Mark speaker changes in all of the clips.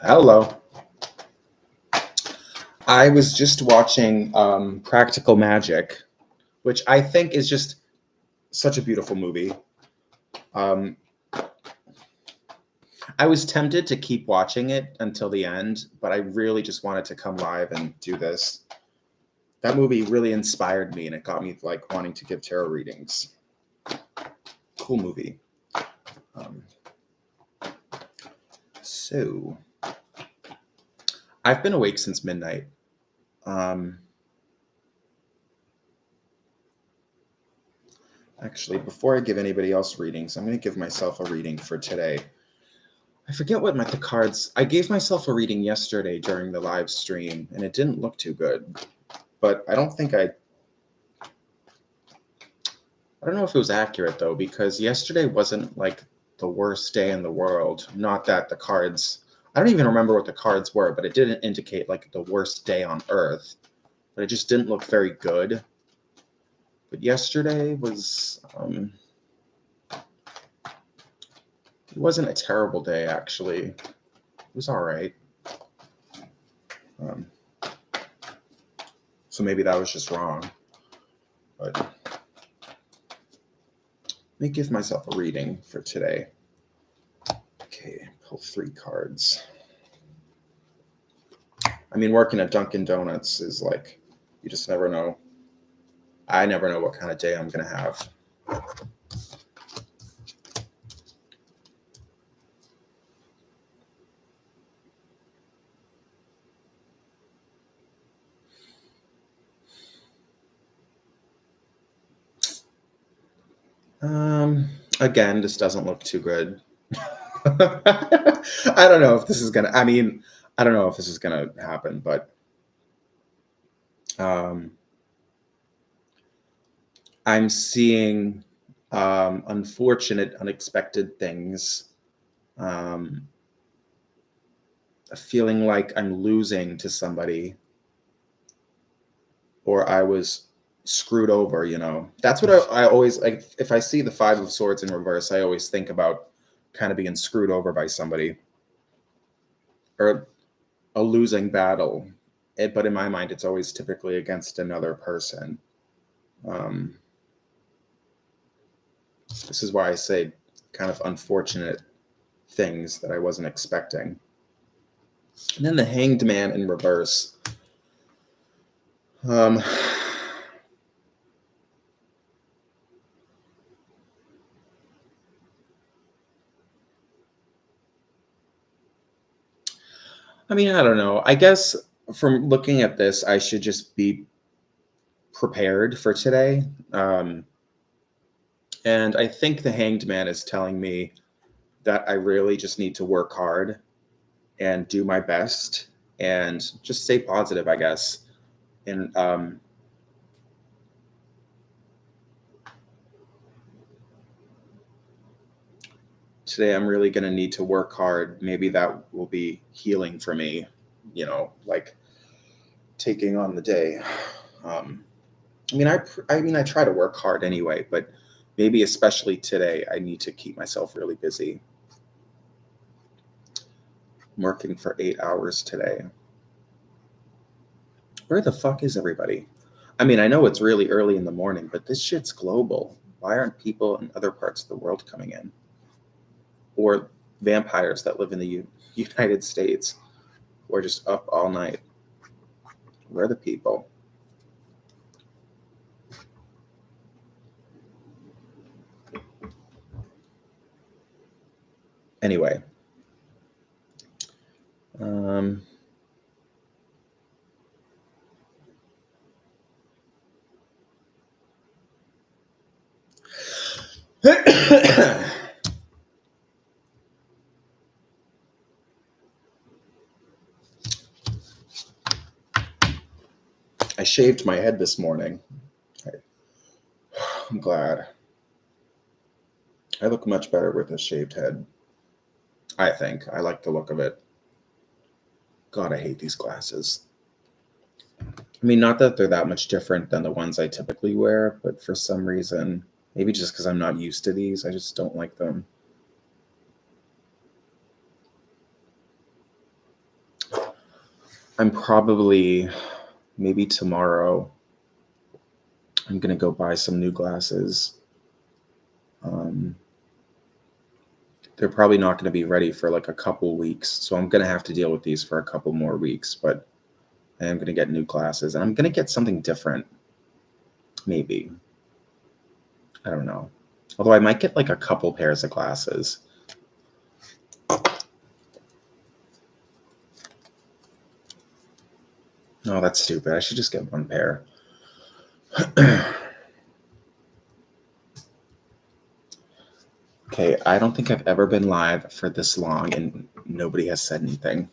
Speaker 1: Hello. I was just watching Practical Magic, which I think is just such a beautiful movie. Um, I was tempted to keep watching it until the end, but I really just wanted to come live and do this. That movie really inspired me, and it got me like wanting to give tarot readings. Cool movie. Um, so I've been awake since midnight. Um, Actually, before I give anybody else readings, I'm going to give myself a reading for today. I forget what the cards. I gave myself a reading yesterday during the live stream, and it didn't look too good. But I don't think I don't know if it was accurate though, because yesterday wasn't like the worst day in the world. Not that the cards. I don't even remember what the cards were, but it didn't indicate like the worst day on earth. But it just didn't look very good. But yesterday was. It wasn't a terrible day actually. It was all right. Um, so maybe that was just wrong. But let me give myself a reading for today. Okay, pull 3 cards. I mean, working at Dunkin' Donuts is like, you just never know. I never know what kind of day I'm going to have. Again, this doesn't look too good. I don't know if this is gonna. I mean, I don't know if this is gonna happen, but um, I'm seeing unfortunate, unexpected things. Um, Feeling like I'm losing to somebody, or I was screwed over. That's what I always like. If I see the 5 of Swords in reverse, I always think about kind of being screwed over by somebody or a losing battle. But in my mind, it's always typically against another person. Um, this is why I say kind of unfortunate things that I wasn't expecting. And then the Hanged Man in reverse. Um, I mean, I don't know. I guess from looking at this, I should just be prepared for today. And I think the Hanged Man is telling me that I really just need to work hard and do my best and just stay positive, I guess. And today I'm really going to need to work hard. Maybe that will be healing for me, like taking on the day. Um, I try to work hard anyway, but maybe especially today, I need to keep myself really busy. I'm working for 8 hours today. Where the fuck is everybody? I mean, I know it's really early in the morning, but this shit's global. Why aren't people in other parts of the world coming in? Or vampires that live in the United States who are just up all night? Where are the people? Anyway, um, I shaved my head this morning. I'm glad. I look much better with a shaved head. I think. I like the look of it. God, I hate these glasses. I mean, not that they're that much different than the ones I typically wear, but for some reason, maybe just because I'm not used to these, I just don't like them. I'm probably, maybe tomorrow, I'm going to go buy some new glasses. They're probably not going to be ready for like a couple weeks. So I'm going to have to deal with these for a couple more weeks, but I am going to get new glasses and I'm going to get something different. Maybe. I don't know. Although I might get like a couple pairs of glasses. No, that's stupid. I should just get one pair. Okay, I don't think I've ever been live for this long and nobody has said anything.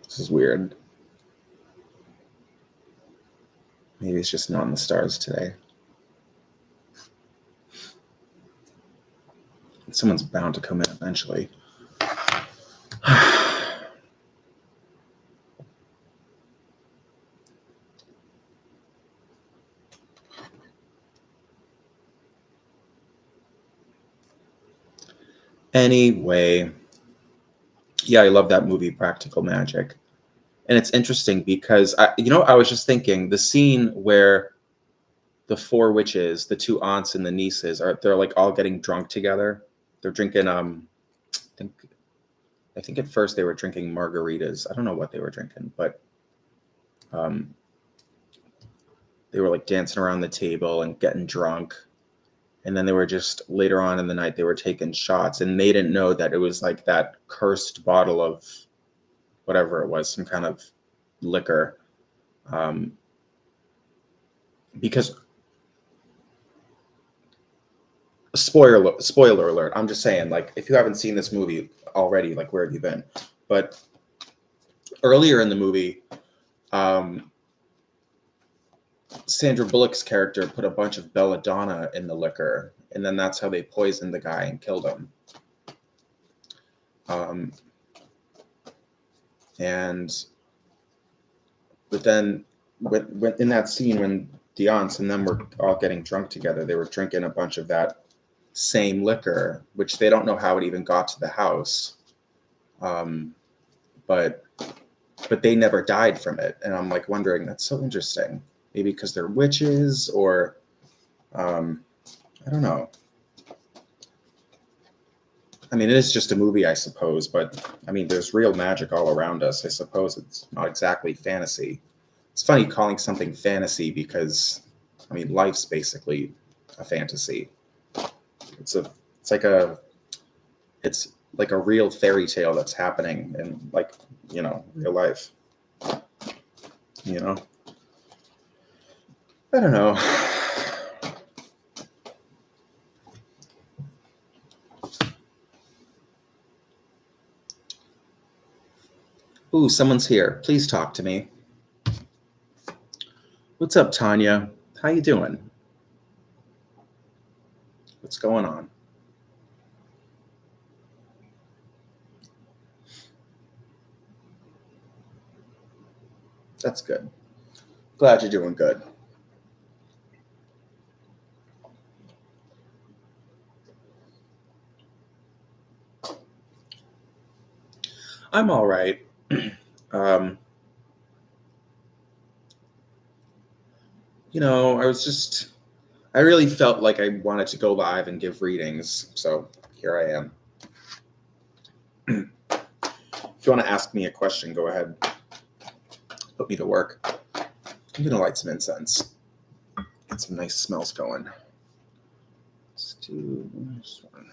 Speaker 1: This is weird. Maybe it's just not in the stars today. Someone's bound to come in eventually. Anyway, yeah, I love that movie, Practical Magic. And it's interesting because, I was just thinking the scene where the four witches, the two aunts and the nieces, they're like all getting drunk together. They're drinking, I think at first they were drinking margaritas. I don't know what they were drinking, but they were like dancing around the table and getting drunk. And then they were just later on in the night, they were taking shots and they didn't know that it was like that cursed bottle of whatever it was, some kind of liquor. Because spoiler alert, I'm just saying, like, if you haven't seen this movie already, like, where have you been? But earlier in the movie, Sandra Bullock's character put a bunch of belladonna in the liquor, and then that's how they poisoned the guy and killed him. But then when in that scene when the aunts and them were all getting drunk together, they were drinking a bunch of that same liquor, which they don't know how it even got to the house. But they never died from it. And I'm like wondering, that's so interesting. Maybe because they're witches or I don't know. I mean, it is just a movie, I suppose, but I mean, there's real magic all around us. I suppose it's not exactly fantasy. It's funny calling something fantasy because, I mean, life's basically a fantasy. It's like a real fairy tale that's happening in, like, real life. I don't know. Ooh, someone's here. Please talk to me. What's up, Tanya? How you doing? What's going on? That's good. Glad you're doing good. I'm all right. I really felt like I wanted to go live and give readings, so here I am. If you want to ask me a question, go ahead. Put me to work. I'm going to light some incense. Get some nice smells going. Let's do this one.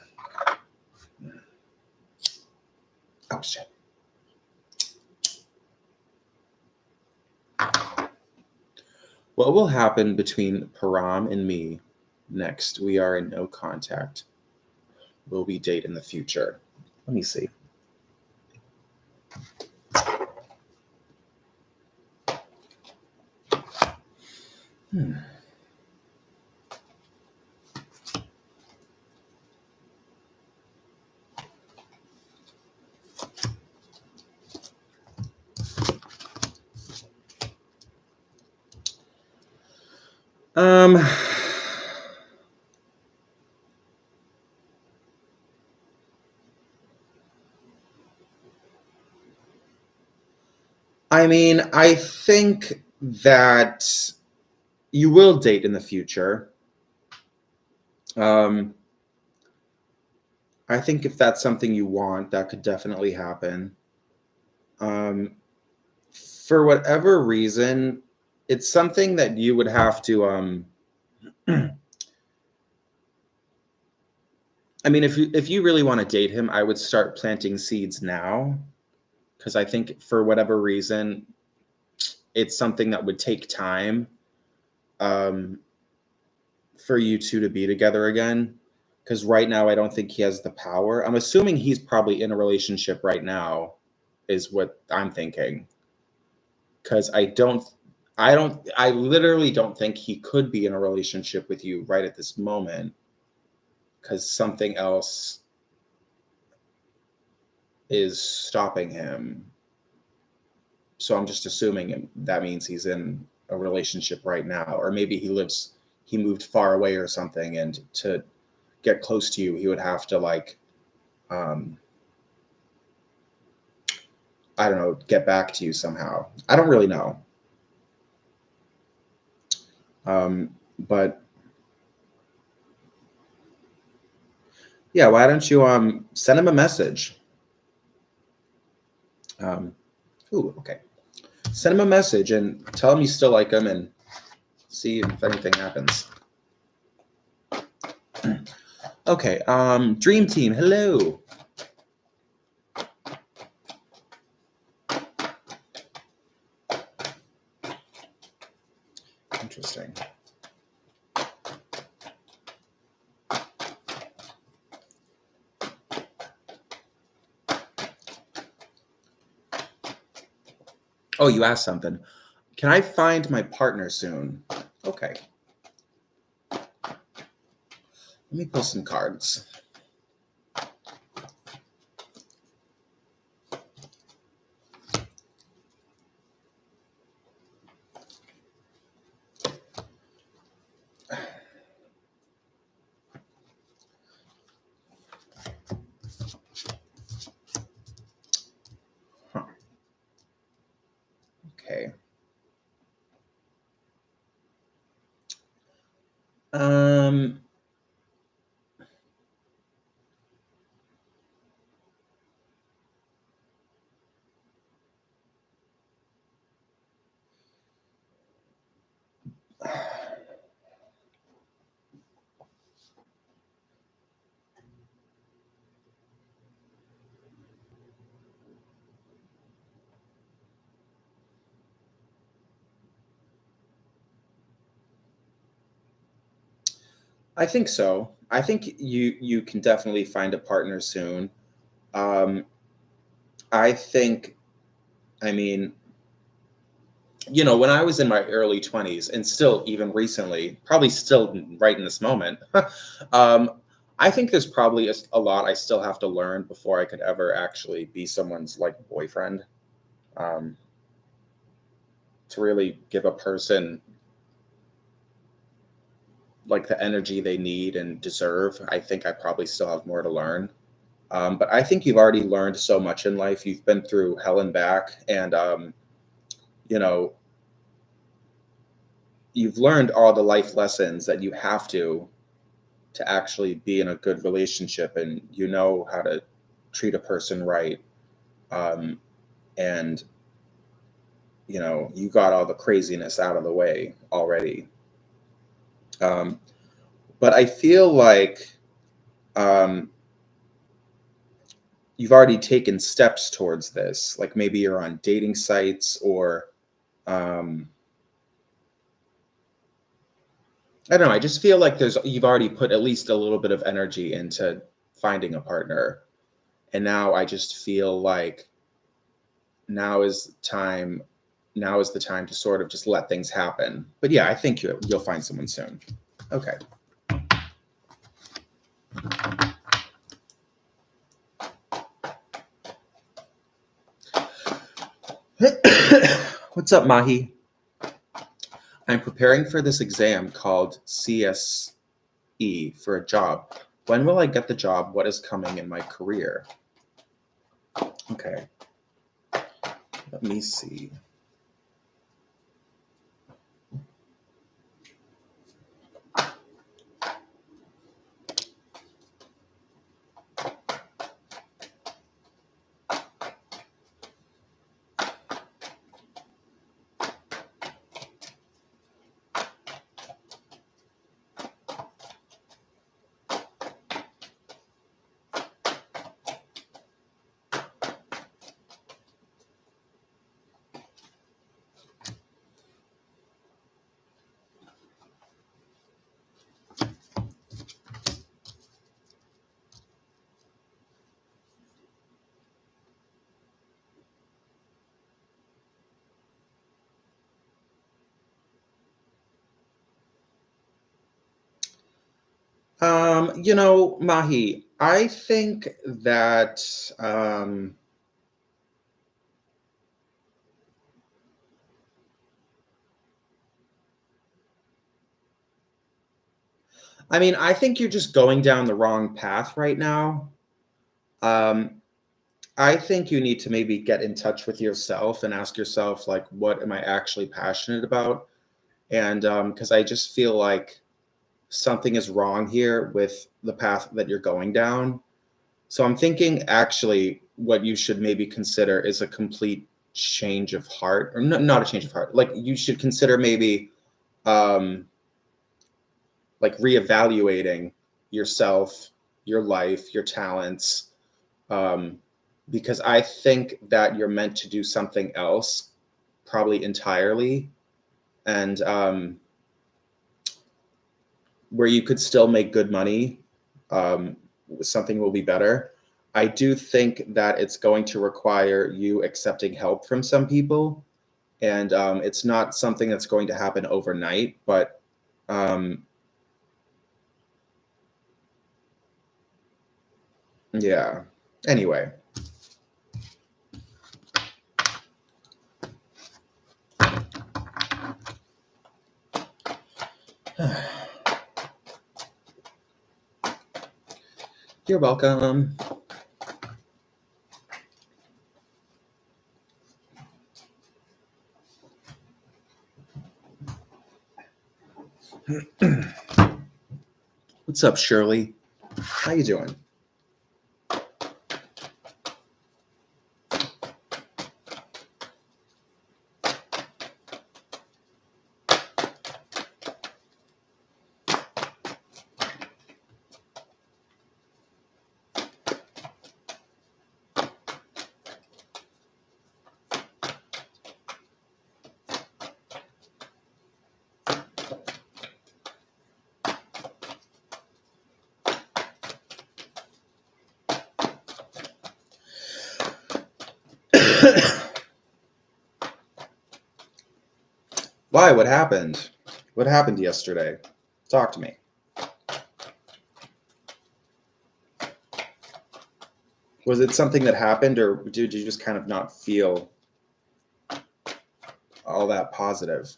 Speaker 1: Oh, shit. What will happen between Param and me next? We are in no contact. Will we date in the future? Let me see. I mean, I think that you will date in the future. Um, I think if that's something you want, that could definitely happen. Um, for whatever reason, it's something that you would have to I mean, if you really want to date him, I would start planting seeds now because I think for whatever reason, it's something that would take time um, for you two to be together again. Because right now, I don't think he has the power. I'm assuming he's probably in a relationship right now, is what I'm thinking. Because I literally don't think he could be in a relationship with you right at this moment because something else is stopping him. So I'm just assuming that means he's in a relationship right now, or maybe he moved far away or something, and to get close to you, he would have to like, um, I don't know, get back to you somehow. I don't really know, but yeah, why don't you send him a message? Um, ooh, okay. Send him a message and tell him you still like him, and see if anything happens. Okay, Dream Team, hello. Interesting. Oh, you asked something. Can I find my partner soon? Okay. Let me pull some cards. Huh. Okay. Um, I think so. I think you can definitely find a partner soon. Um, I think, I mean, when I was in my early 20s and still even recently, probably still right in this moment, um, I think there's probably a lot I still have to learn before I could ever actually be someone's like boyfriend. Um, to really give a person like the energy they need and deserve, I think I probably still have more to learn. But I think you've already learned so much in life. You've been through hell and back, and you know, you've learned all the life lessons that you have to actually be in a good relationship, and you know how to treat a person right. Um, and you got all the craziness out of the way already. Um, but I feel like um, you've already taken steps towards this. Like maybe you're on dating sites, or um, I don't know. I just feel like you've already put at least a little bit of energy into finding a partner. And now I just feel like now is time now is the time to sort of just let things happen. But yeah, I think you'll find someone soon. Okay. What's up, Mahi? I'm preparing for this exam called CSE for a job. When will I get the job? What is coming in my career? Okay. Let me see. Mahi, I think that I think you're just going down the wrong path right now. I think you need to maybe get in touch with yourself and ask yourself, like, what am I actually passionate about? And because I just feel like something is wrong here with the path that you're going down. So I'm thinking actually what you should maybe consider is a complete change of heart, or not a change of heart. Like you should consider maybe um, like reevaluating yourself, your life, your talents, um, because I think that you're meant to do something else, probably entirely, and where you could still make good money. Um, Something will be better. I do think that it's going to require you accepting help from some people, and it's not something that's going to happen overnight, but um, yeah. Anyway. You're welcome. What's up, Shirley? How you doing? Why? What happened? What happened yesterday? Talk to me. Was it something that happened, or did you just kind of not feel all that positive?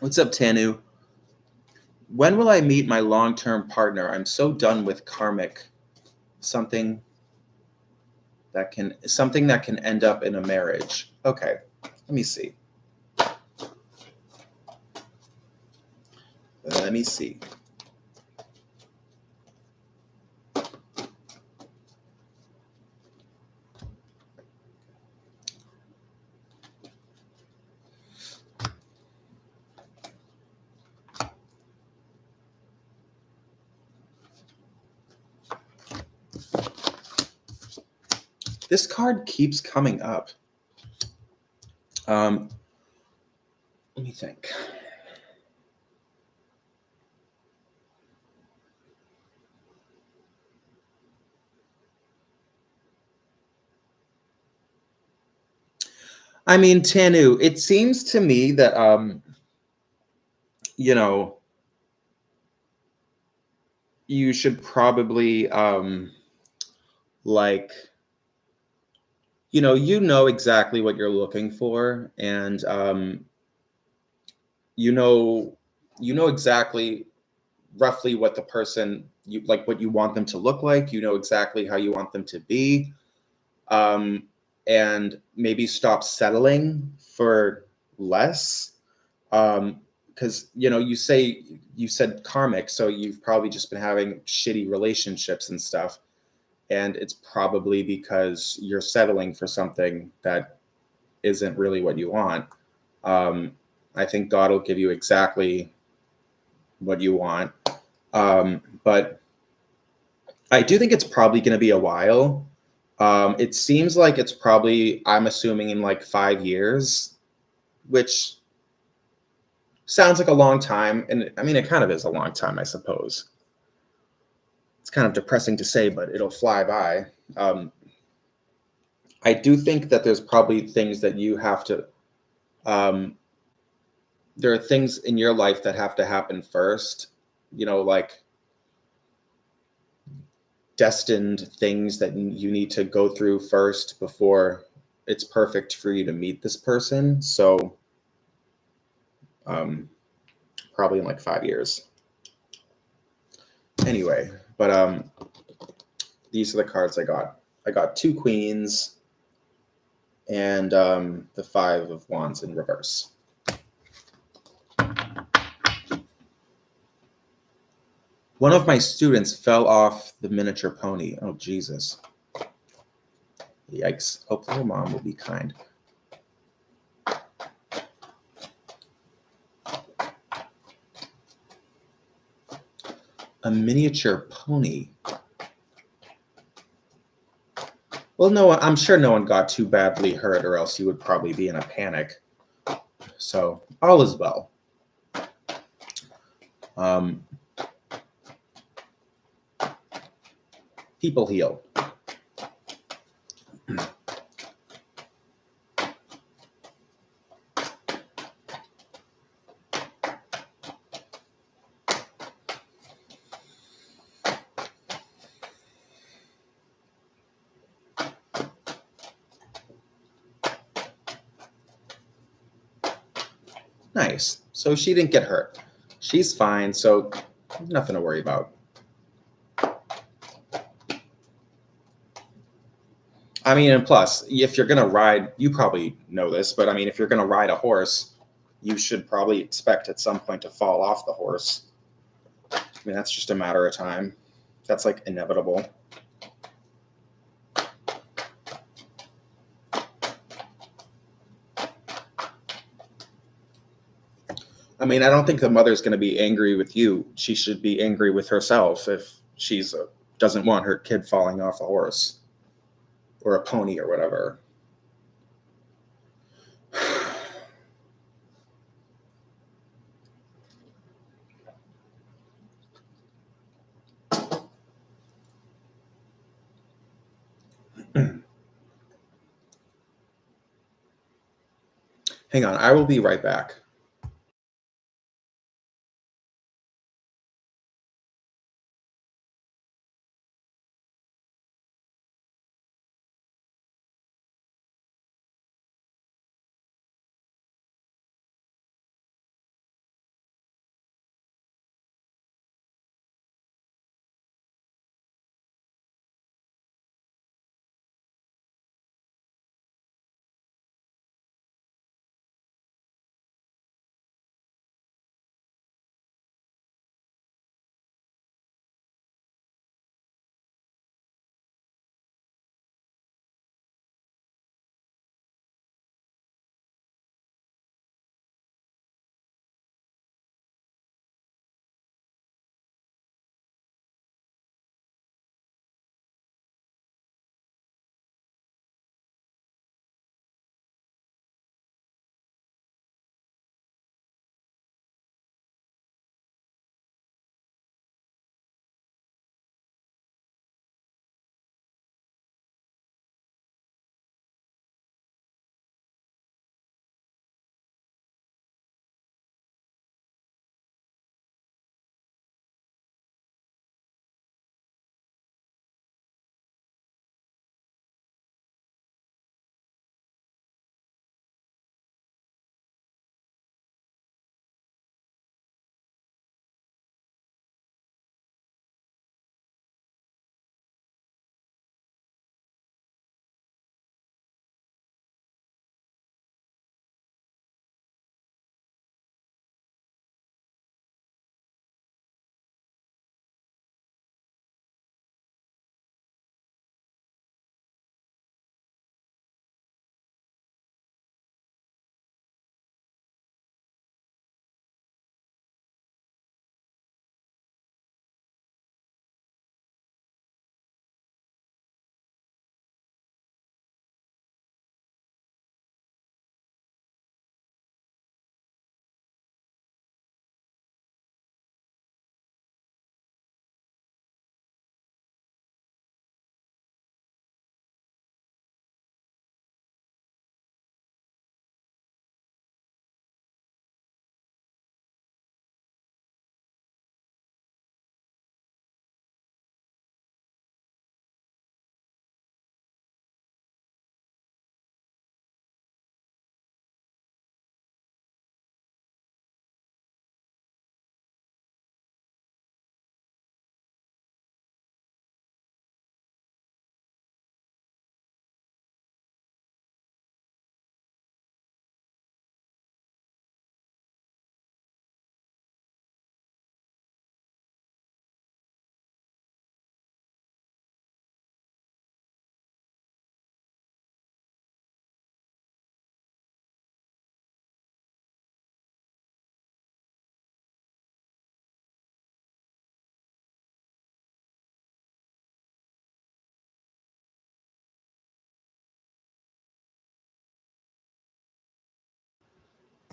Speaker 1: What's up, Tanu? When will I meet my long-term partner? I'm so done with karmic. Something something that can end up in a marriage. Okay, let me see. Let me see. This card keeps coming up. Let me think. Tanu, it seems to me that you know, you should probably like you know exactly what you're looking for, and you know you know exactly roughly what the person you like, what you want them to look like. You know exactly how you want them to be, um, and maybe stop settling for less. Because you said karmic, so you've probably just been having shitty relationships and stuff, and it's probably because you're settling for something that isn't really what you want. Um, I think God will give you exactly what you want, but I do think it's probably going to be a while. It seems like it's probably, I'm assuming, in like 5 years, which sounds like a long time. And I mean, it kind of is a long time, I suppose. It's kind of depressing to say, but it'll fly by. Um, I do think that there's probably things that you have to, um, there are things in your life that have to happen first, like destined things that you need to go through first before it's perfect for you to meet this person. So, um, probably in like 5 years. Anyway, but these are the cards I got. I got two queens and the 5 of Wands in reverse. One of my students fell off the miniature pony. Oh, Jesus. Yikes. Hopefully her mom will be kind. A miniature pony. Well, no, I'm sure no one got too badly hurt, or else you would probably be in a panic. So all is well. Um, People heal. Nice. So she didn't get hurt. She's fine, so nothing to worry about. I mean, and plus, if you're gonna ride, you probably know this, but I mean, if you're gonna ride a horse, you should probably expect at some point to fall off the horse. I mean, that's just a matter of time. That's like inevitable. I mean, I don't think the mother's going to be angry with you. She should be angry with herself if she's doesn't want her kid falling off a horse or a pony or whatever. Hang on, I will be right back.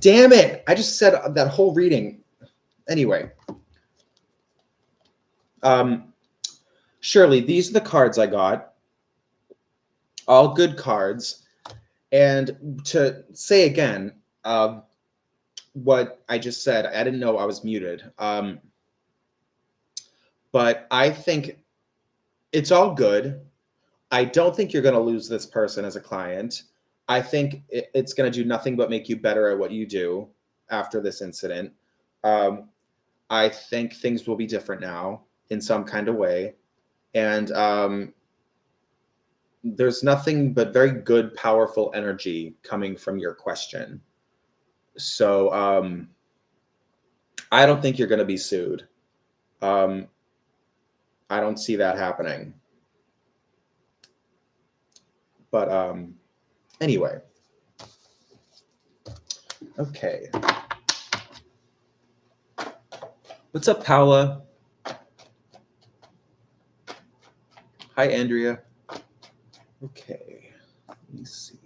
Speaker 1: Damn it! I just said that whole reading. Anyway. Shirley, these are the cards I got. All good cards. And to say again, what I just said, I didn't know I was muted. But I think it's all good. I don't think you're going to lose this person as a client. I think it's going to do nothing but make you better at what you do after this incident. I think things will be different now in some kind of way. And there's nothing but very good, powerful energy coming from your question. So I don't think you're going to be sued. I don't see that happening. But anyway. Okay. What's up, Paula? Hi, Andrea. Okay, let me see.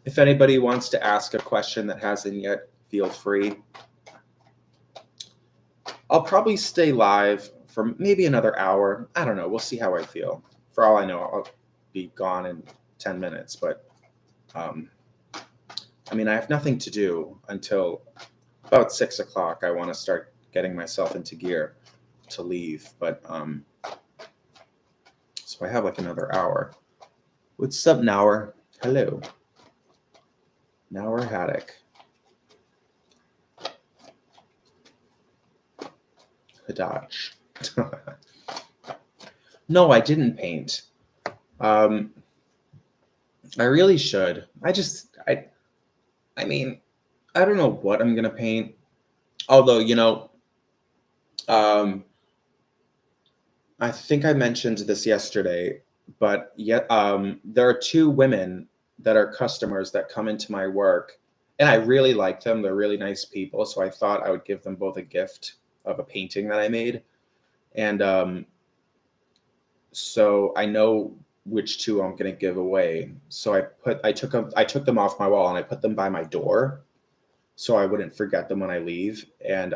Speaker 1: If anybody wants to ask a question that hasn't yet, feel free. I'll probably stay live for maybe another hour. I don't know. We'll see how I feel. For all I know, I'll be gone in 10 minutes. But, I mean, I have nothing to do until about 6 o'clock. I want to start getting myself into gear to leave. But, so I have like another hour. What's up, Nauer? Hello. Nauer Haddock. Hadach. No, I didn't paint. I really should. I mean, I don't know what I'm gonna paint. Although, you know, I think I mentioned this yesterday, but yet there are two women that are customers that come into my work, and I really like them. They're really nice people, so I thought I would give them both a gift of a painting that I made. And so I know which two I'm gonna give away. So I took them off my wall and I put them by my door, so I wouldn't forget them when I leave. And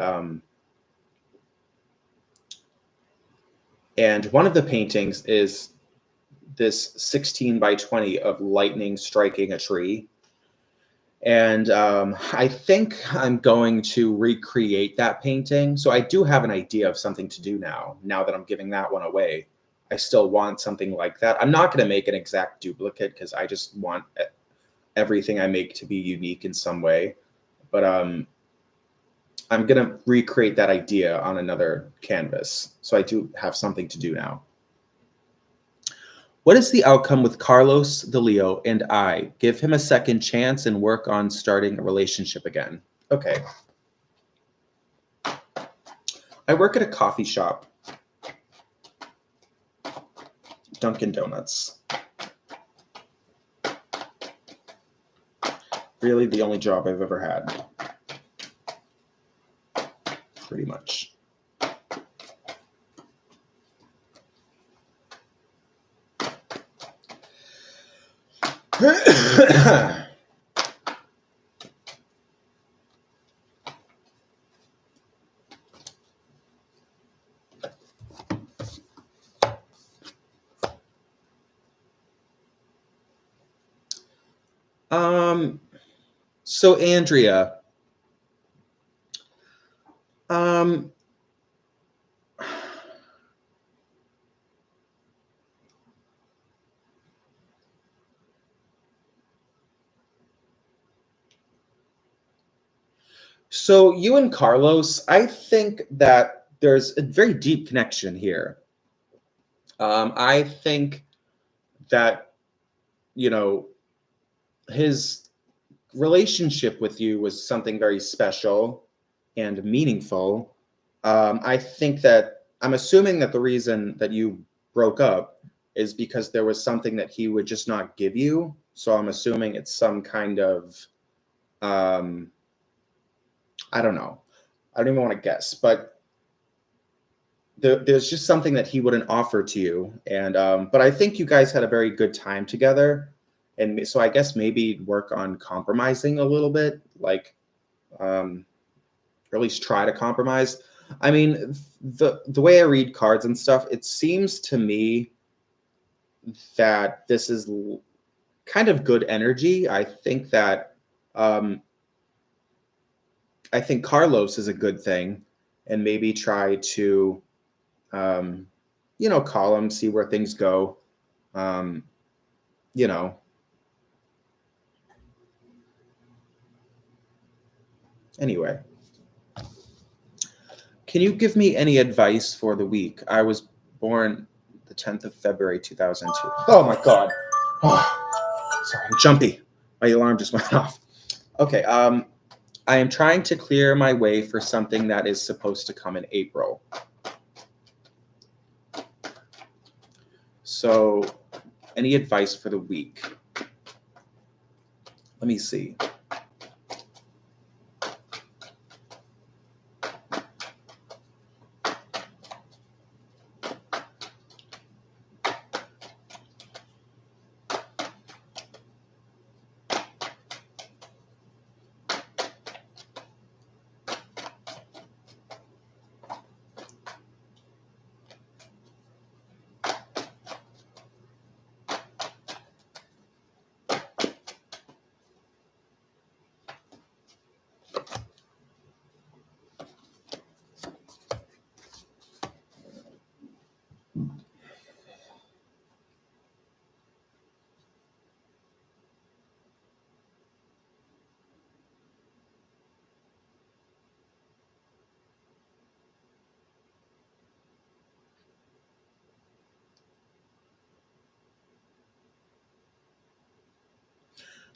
Speaker 1: one of the paintings is this 16 by 20 of lightning striking a tree. And I think I'm going to recreate that painting. So I do have an idea of something to do now that I'm giving that one away. I still want something like that. I'm not going to make an exact duplicate because I just want everything I make to be unique in some way. But I'm going to recreate that idea on another canvas. So I do have something to do now. What is the outcome with Carlos the Leo and I? Give him a second chance and work on starting a relationship again. Okay. I work at a coffee shop. Dunkin' Donuts. Really the only job I've ever had. Pretty much. So Andrea, so you and Carlos, I think that there's a very deep connection here. I think that, you know, his relationship with you was something very special and meaningful. I think that I'm assuming that the reason that you broke up is because there was something that he would just not give you. So I'm assuming it's some kind of, um, I don't know. I don't even want to guess, but there's just something that he wouldn't offer to you. And but I think you guys had a very good time together, and so I guess maybe work on compromising a little bit, like, or at least try to compromise. I mean, the way I read cards and stuff, it seems to me that this is kind of good energy. I think that um, I think Carlos is a good thing, and maybe try to um, call him, see where things go. Um, you know. Anyway, can you give me any advice for the week? I was born the 10th of February 2002. Oh my God. Oh, sorry, I'm jumpy. My alarm just went off. Okay. I am trying to clear my way for something that is supposed to come in April. So, any advice for the week? Let me see.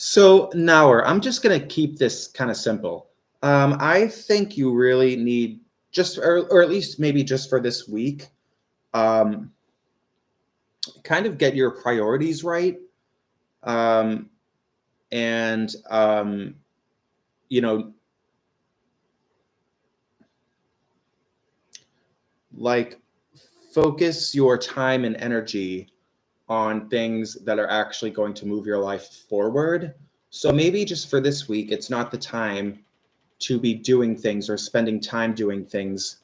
Speaker 1: So, Nauer, I'm just going to keep this kind of simple. I think you really need just, or at least maybe just for this week, um, kind of get your priorities right. Um, and, you know, like focus your time and energy on things that are actually going to move your life forward. So maybe just for this week, it's not the time to be doing things or spending time doing things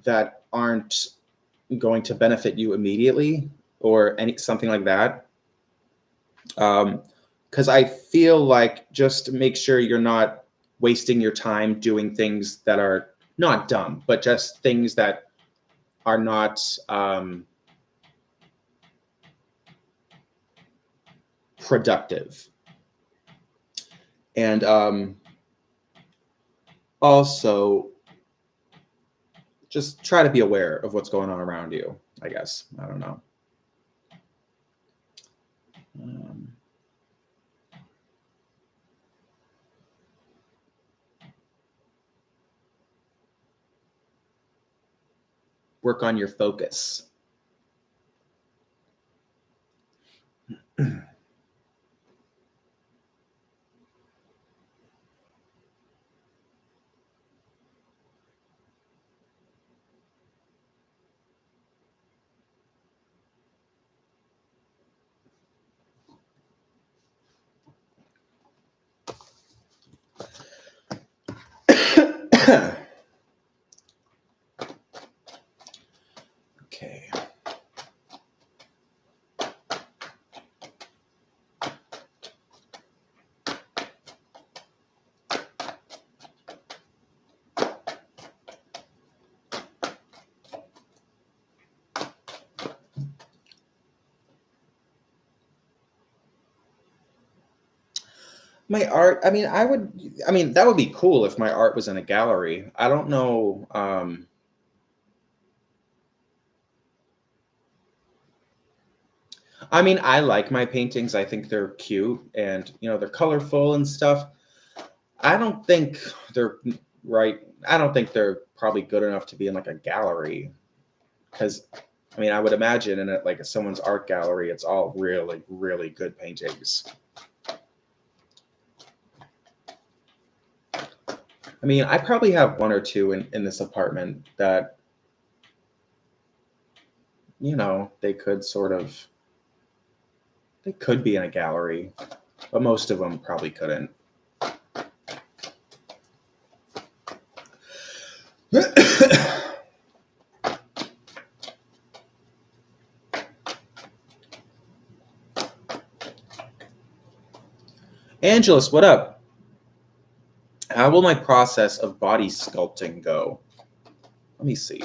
Speaker 1: that aren't going to benefit you immediately or something like that. Because I feel like just make sure you're not wasting your time doing things that are not dumb, but just things that are not productive. And also just try to be aware of what's going on around you, I guess. I don't know. Work on your focus. Okay. My art, I mean, that would be cool if my art was in a gallery. I don't know. I mean, I like my paintings. I think they're cute and, they're colorful and stuff. I don't think they're right. I don't think they're probably good enough to be in like a gallery because, I mean, I would imagine in it like someone's art gallery, it's all really, really good paintings. I mean, I probably have one or two in this apartment that, they could be in a gallery, but most of them probably couldn't. Angelus, what up? How will my process of body sculpting go? Let me see.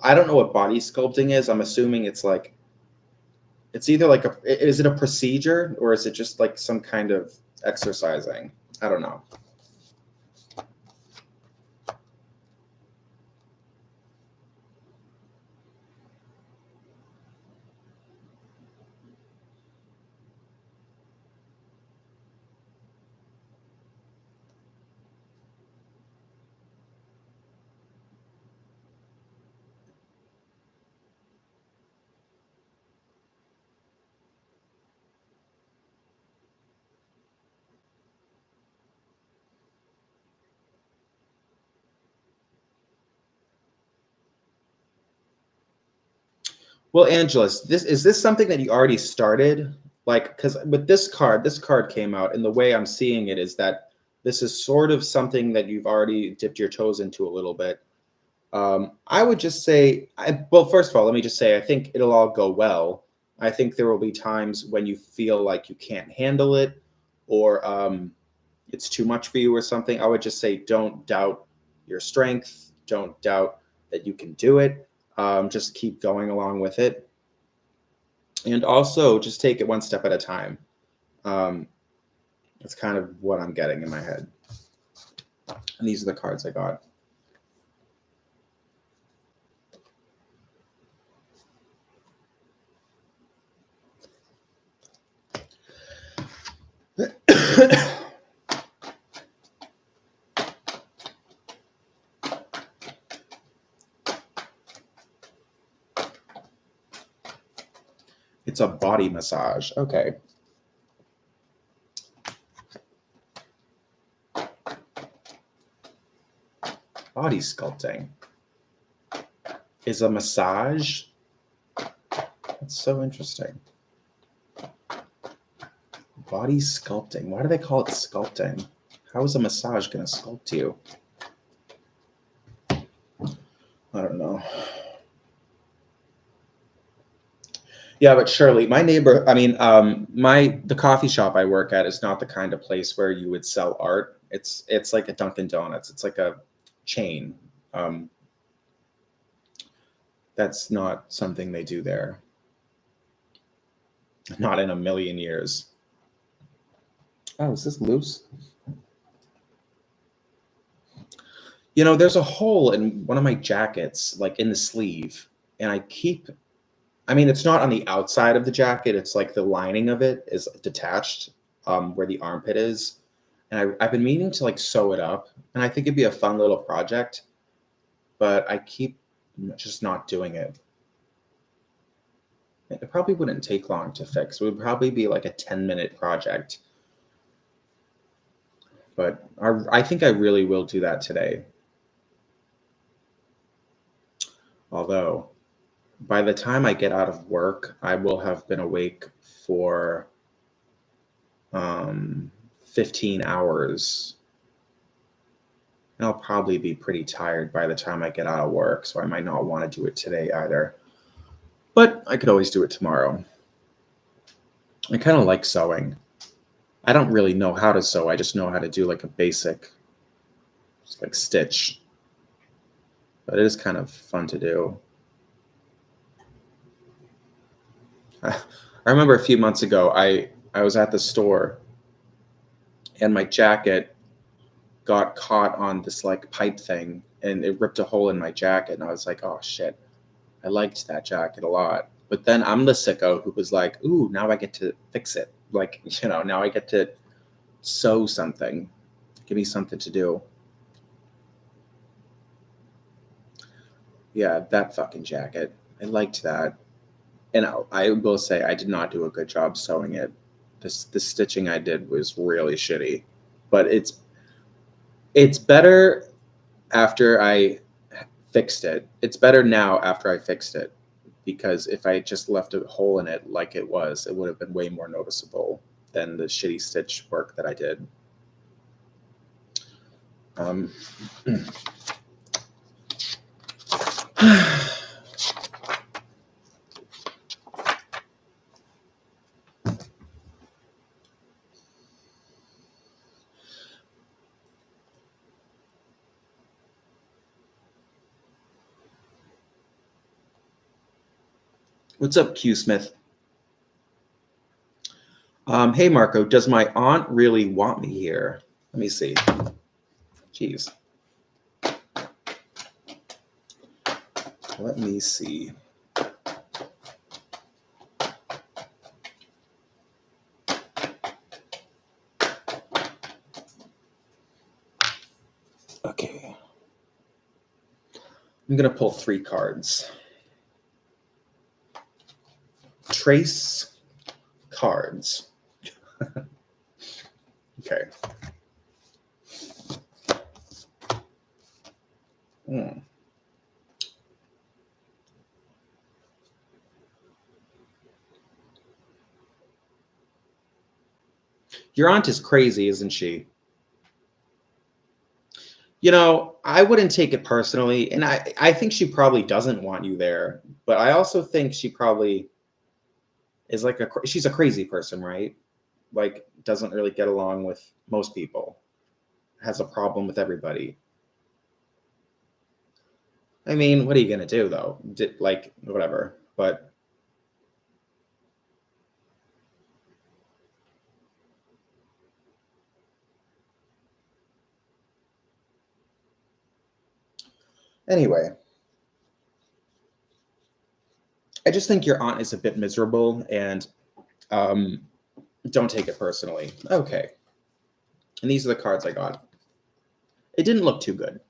Speaker 1: I don't know what body sculpting is. I'm assuming it's like, it's either like is it a procedure or is it just like some kind of exercising? I don't know. Well, Angelus, is this something that you already started? Like, because with this card came out, and the way I'm seeing it is that this is sort of something that you've already dipped your toes into a little bit. I would just say, well, first of all, let me just say, I think it'll all go well. I think there will be times when you feel like you can't handle it, or it's too much for you or something. I would just say, don't doubt your strength. Don't doubt that you can do it. Just keep going along with it. And also just take it one step at a time. That's kind of what I'm getting in my head. And these are the cards I got. It's a body massage. Okay. Body sculpting is a massage. That's so interesting. Body sculpting. Why do they call it sculpting? How is a massage going to sculpt you? I don't know. Yeah, but Shirley, my neighbor, I mean, the coffee shop I work at is not the kind of place where you would sell art. It's like a Dunkin' Donuts. It's like a chain. That's not something they do there. Not in a million years. Oh, is this loose? There's a hole in one of my jackets, like in the sleeve, and I mean, it's not on the outside of the jacket. It's like the lining of it is detached, where the armpit is. And I've been meaning to like sew it up, and I think it'd be a fun little project, but I keep just not doing it. It probably wouldn't take long to fix. It would probably be like a 10-minute project. But I think I really will do that today. Although, by the time I get out of work, I will have been awake for 15 hours. And I'll probably be pretty tired by the time I get out of work, so I might not want to do it today either. But I could always do it tomorrow. I kind of like sewing. I don't really know how to sew. I just know how to do like a basic, like stitch. but it is kind of fun to do. I remember a few months ago, I was at the store and my jacket got caught on this like pipe thing and it ripped a hole in my jacket. And I was like, oh shit, I liked that jacket a lot. But then I'm the sicko who was like, ooh, now I get to fix it. Like, now I get to sew something. Give me something to do. Yeah, that fucking jacket. I liked that. And I will say I did not do a good job sewing it. The stitching I did was really shitty. But it's better after I fixed it. It's better now after I fixed it because if I just left a hole in it like it was, it would have been way more noticeable than the shitty stitch work that I did. Um, What's up, Q Smith? Hey, Marco, does my aunt really want me here? Let me see. Jeez. Let me see. Okay. I'm going to pull 3 cards. Trace cards. Okay. Hmm. Your aunt is crazy, isn't she? I wouldn't take it personally, and I think she probably doesn't want you there, but I also think she probably is like she's a crazy person, right? Like doesn't really get along with most people, has a problem with everybody. I mean, what are you gonna do though? Like whatever, but anyway, I just think your aunt is a bit miserable, and um, don't take it personally. Okay, and these are the cards I got. It didn't look too good.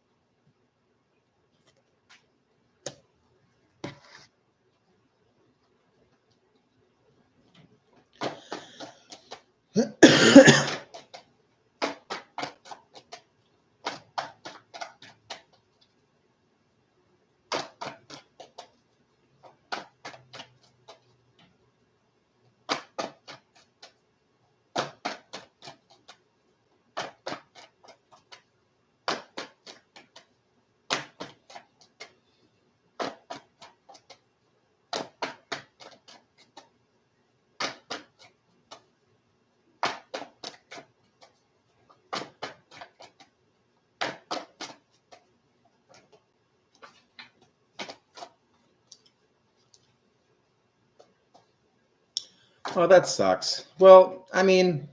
Speaker 1: Oh, that sucks. Well, I mean,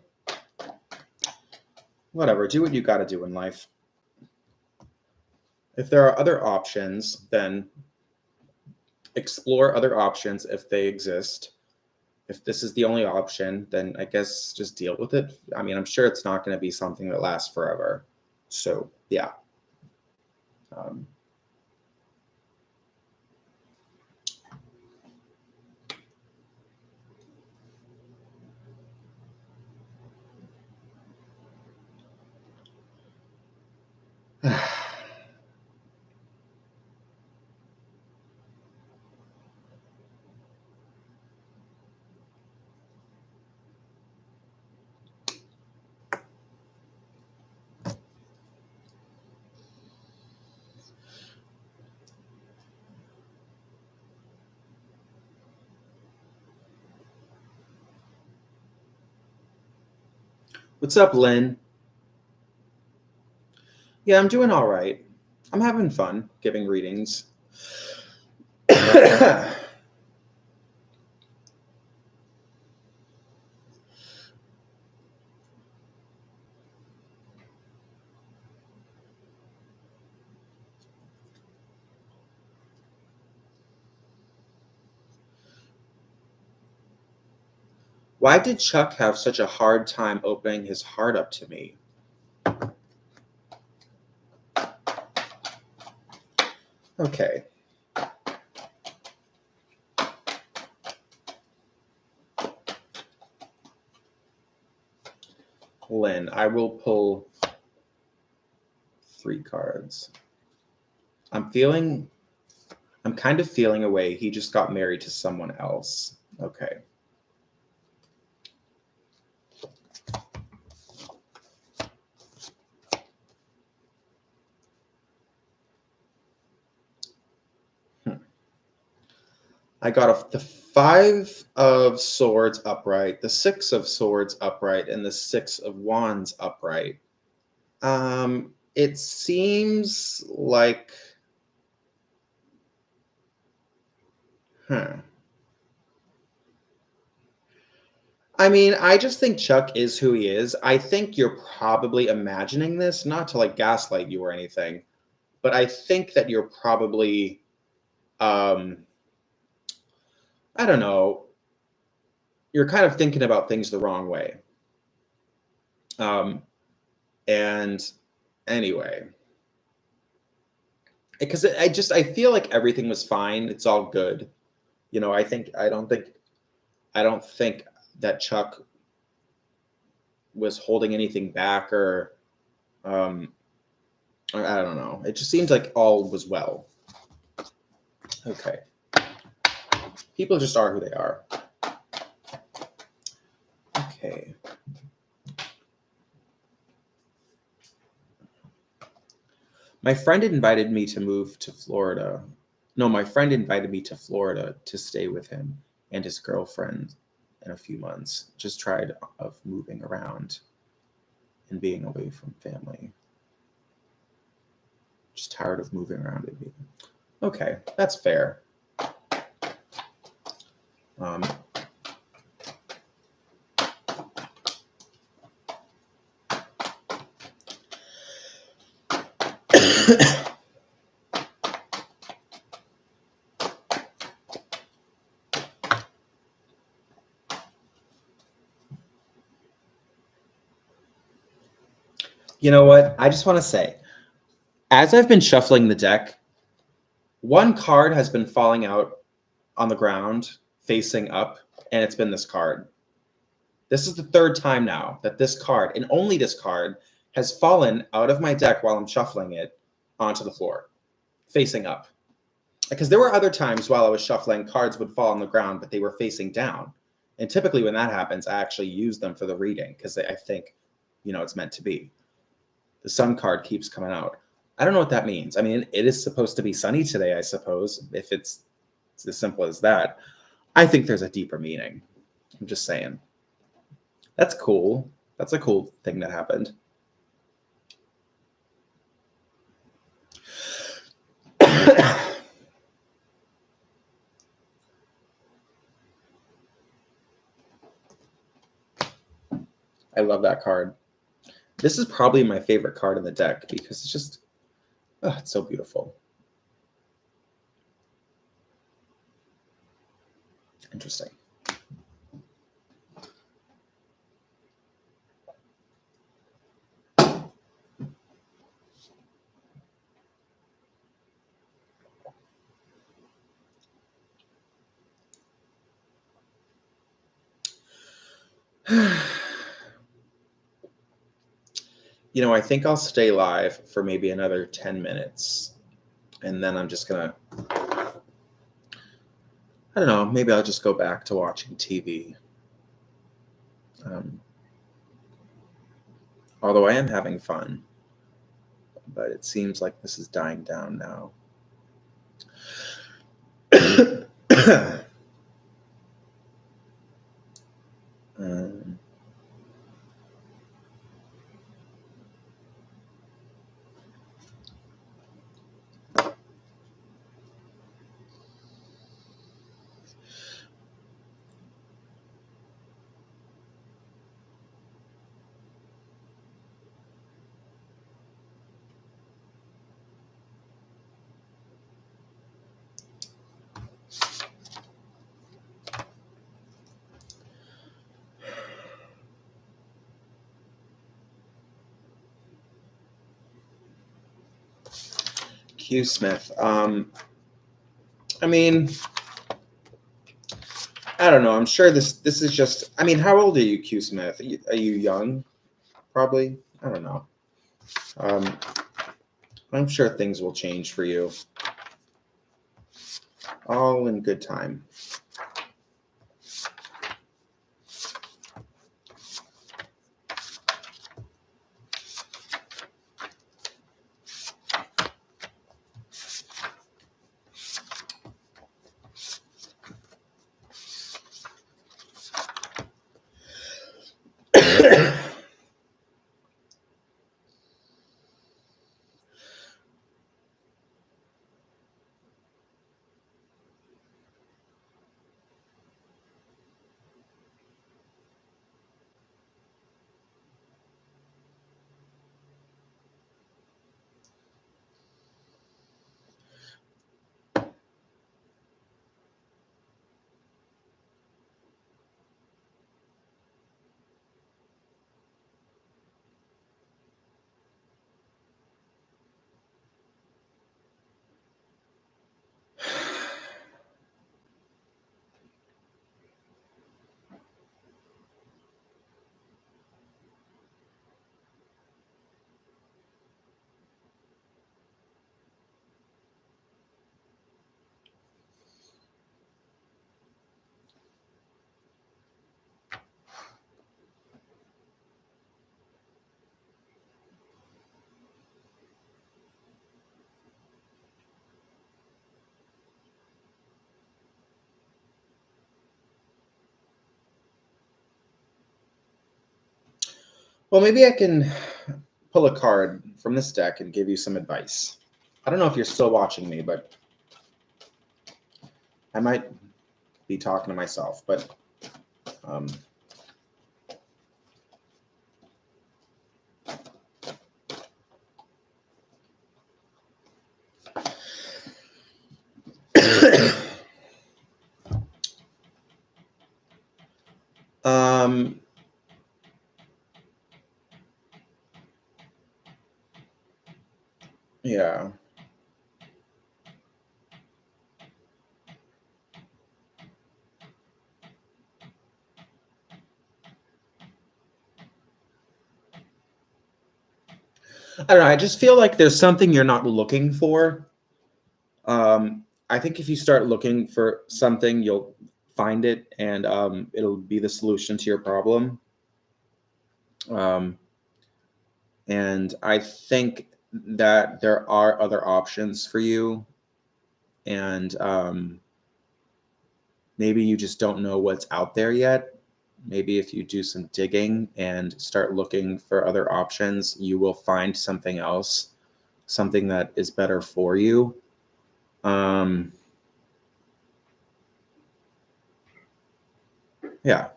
Speaker 1: whatever. Do what you got to do in life. If there are other options, then explore other options if they exist. If this is the only option, then I guess just deal with it. I mean, I'm sure it's not going to be something that lasts forever. So, yeah. Um, What's up, Lynn? Yeah, I'm doing all right. I'm having fun giving readings. Why did Chuck have such a hard time opening his heart up to me? Okay. Lynn, I will pull 3 cards. I'm kind of feeling a way he just got married to someone else. Okay. I got the 5 of Swords upright, the 6 of Swords upright, and the 6 of Wands upright. It seems like, I mean, I just think Chuck is who he is. I think you're probably imagining this, not to like gaslight you or anything, but I think that you're probably, I don't know, you're kind of thinking about things the wrong way. And anyway, because I feel like everything was fine. It's all good. You know, I don't think that Chuck was holding anything back or I don't know. It just seems like all was well. Okay. People just are who they are. Okay. My friend invited me to move to Florida. No, my friend invited me to Florida to stay with him and his girlfriend in a few months. Just tired of moving around and being away from family. Just tired of moving around and being. Okay, that's fair. You know what? I just want to say, as I've been shuffling the deck, one card has been falling out on the ground facing up, and it's been this card. This is the 3rd time now that this card, and only this card, has fallen out of my deck while I'm shuffling it onto the floor, facing up. Because there were other times while I was shuffling, cards would fall on the ground, but they were facing down. And typically when that happens, I actually use them for the reading because I think, it's meant to be. The sun card keeps coming out. I don't know what that means. I mean, it is supposed to be sunny today, I suppose, if it's as simple as that. I think there's a deeper meaning. I'm just saying. That's cool. That's a cool thing that happened. I love that card. This is probably my favorite card in the deck because it's just, it's so beautiful. Interesting. I think I'll stay live for maybe another 10 minutes. And then I'm just going to, I don't know, maybe I'll just go back to watching TV. Although I am having fun. But it seems like this is dying down now. Q Smith. I mean, I don't know. I'm sure this is just. I mean, how old are you, Q Smith? Are you young? Probably. I don't know. Um, I'm sure things will change for you. All in good time. Well, maybe I can pull a card from this deck and give you some advice. I don't know if you're still watching me, but I might be talking to myself. But um, um, yeah. I don't know. I just feel like there's something you're not looking for. I think if you start looking for something, you'll find it, and it'll be the solution to your problem. Um, and I think that there are other options for you, and maybe you just don't know what's out there yet. Maybe if you do some digging and start looking for other options, you will find something else, something that is better for you. Um, yeah,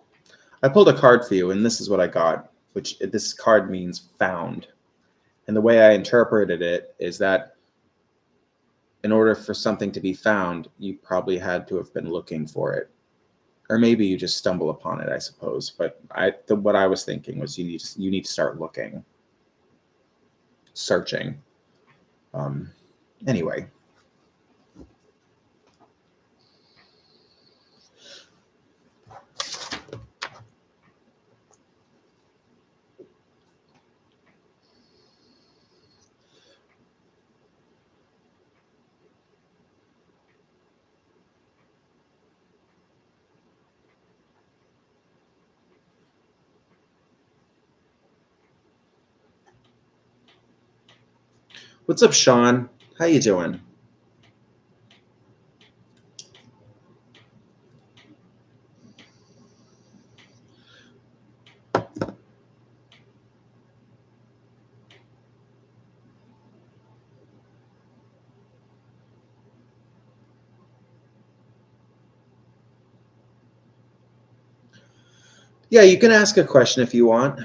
Speaker 1: I pulled a card for you, and this is what I got, which this card means found. And the way I interpreted it is that in order for something to be found, you probably had to have been looking for it. Or maybe you just stumble upon it, I suppose. But what I was thinking was you need to start looking, searching. Um, anyway, what's up, Sean? How you doing? Yeah, you can ask a question if you want.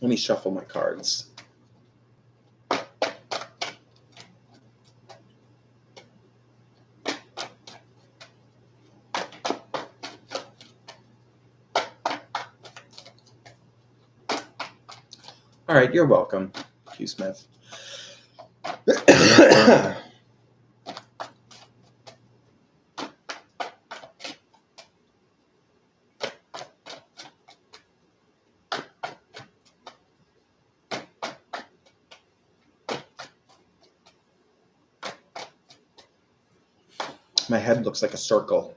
Speaker 1: Let me shuffle my cards. All right, you're welcome, Q Smith. My head looks like a circle.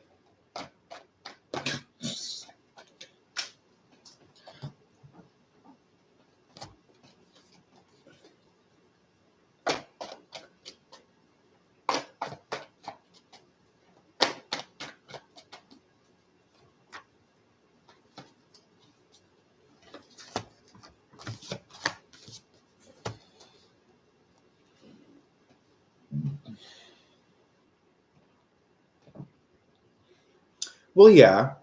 Speaker 1: Well, yeah.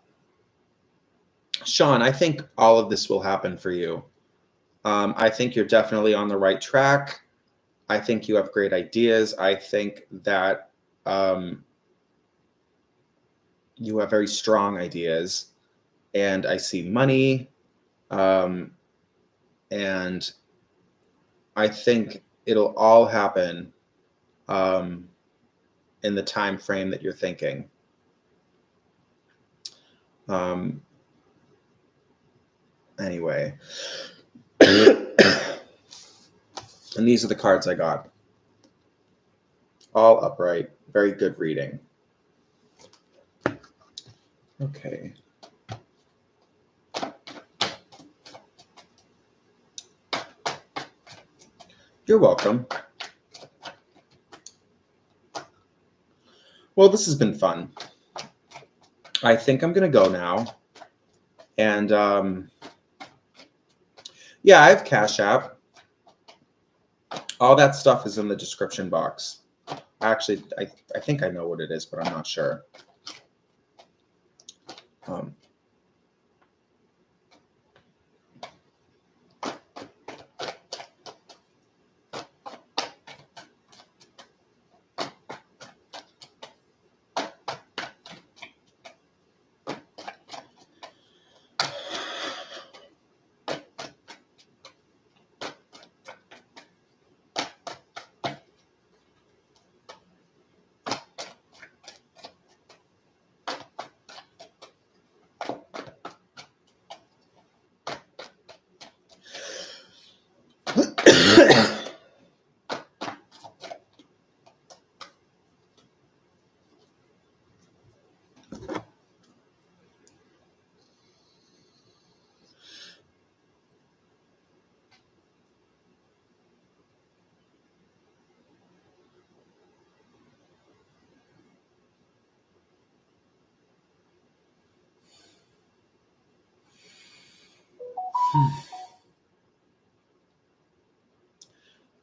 Speaker 1: Sean, I think all of this will happen for you. I think you're definitely on the right track. I think you have great ideas. I think that you have very strong ideas. And I see money. And I think it'll all happen in the time frame that you're thinking. Anyway. And these are the cards I got. All upright. Very good reading. Okay. You're welcome. Well, this has been fun. I think I'm going to go now. And yeah, I have Cash App. All that stuff is in the description box. Actually, I think I know what it is, but I'm not sure.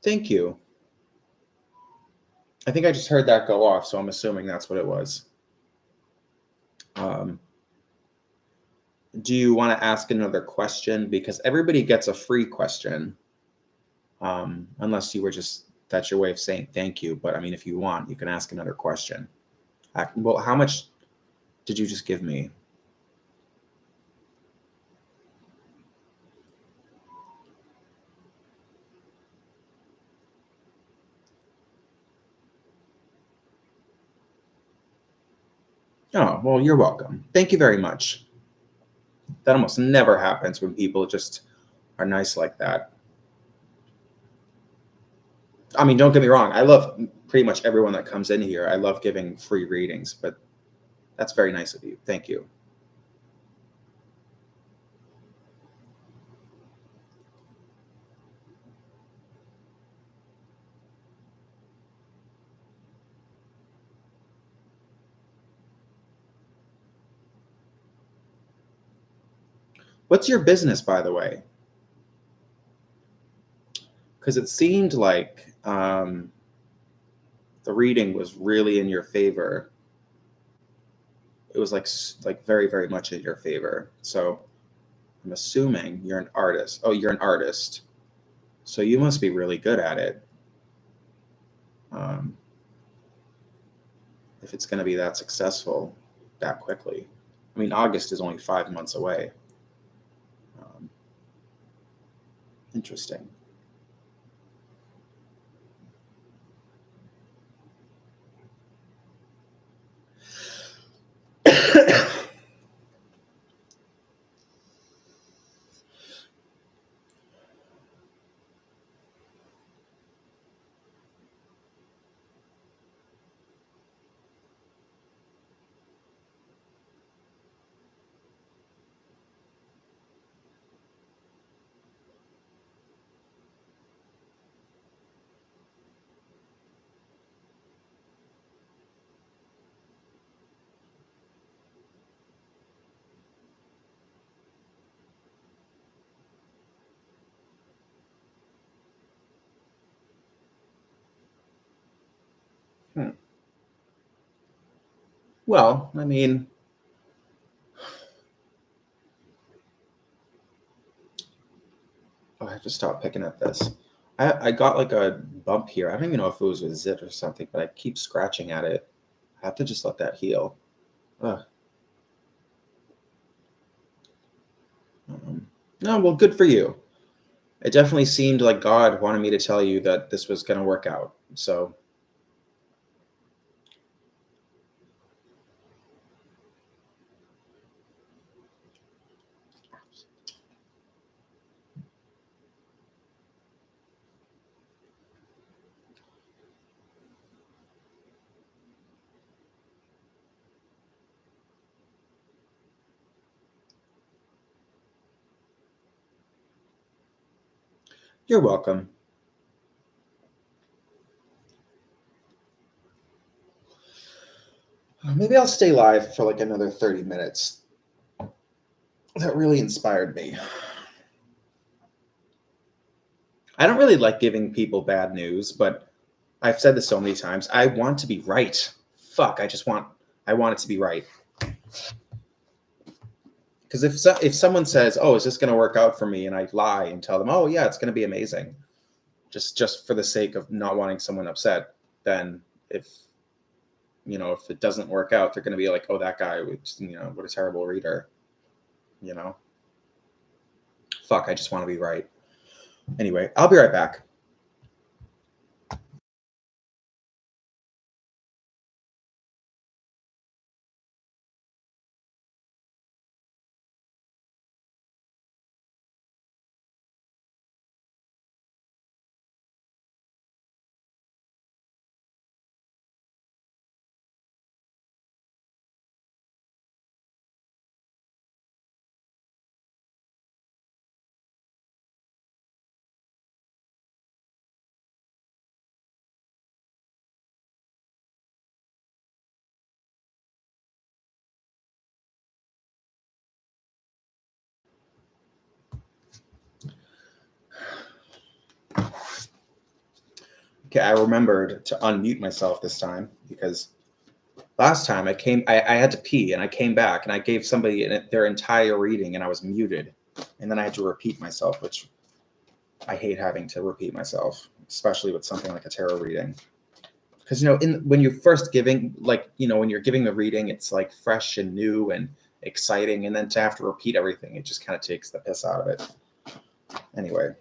Speaker 1: Thank you. I think I just heard that go off, so I'm assuming that's what it was. Do you want to ask another question? Because everybody gets a free question, unless you were just, that's your way of saying thank you. But I mean, if you want, you can ask another question. Well, how much did you just give me? Oh, well, you're welcome. Thank you very much. That almost never happens when people just are nice like that. I mean, don't get me wrong. I love pretty much everyone that comes in here. I love giving free readings, but that's very nice of you. Thank you. What's your business, by the way? Because it seemed like the reading was really in your favor. It was like very, very much in your favor. So I'm assuming you're an artist. Oh, you're an artist. So you must be really good at it. If it's going to be that successful that quickly. I mean, August is only 5 months away. Interesting. Well, I mean, I have to stop picking at this. I got like a bump here. I don't even know if it was a zit or something, but I keep scratching at it. I have to just let that heal. Ugh. No, well, good for you. It definitely seemed like God wanted me to tell you that this was going to work out. So, you're welcome. Maybe I'll stay live for like another 30 minutes. That really inspired me. I don't really like giving people bad news, but I've said this so many times. I want to be right. Fuck, I want it to be right. Because if someone says, "Oh, is this going to work out for me?" and I lie and tell them, "Oh, yeah, it's going to be amazing," just for the sake of not wanting someone upset, then if if it doesn't work out, they're going to be like, "Oh, that guy, what a terrible reader," you know. Fuck, I just want to be right. Anyway, I'll be right back. Okay, I remembered to unmute myself this time because last time I had to pee and I came back and I gave somebody their entire reading and I was muted. And then I had to repeat myself, which I hate having to repeat myself, especially with something like a tarot reading. Because when you're first giving, when you're giving the reading, it's like fresh and new and exciting, and then to have to repeat everything, it just kind of takes the piss out of it. Anyway.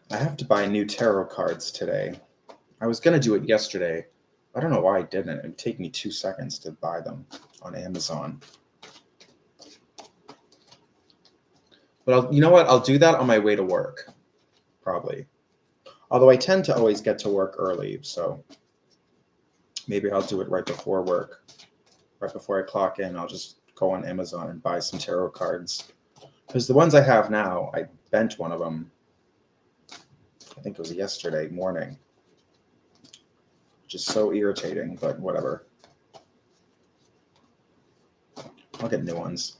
Speaker 1: I have to buy new tarot cards today. I was going to do it yesterday. I don't know why I didn't. It would take me 2 seconds to buy them on Amazon. But you know what? I'll do that on my way to work, probably. Although I tend to always get to work early, so maybe I'll do it right before work. Right before I clock in, I'll just go on Amazon and buy some tarot cards. Because the ones I have now, I bent one of them, I think it was yesterday morning. Which is so irritating, but whatever. I'll get new ones.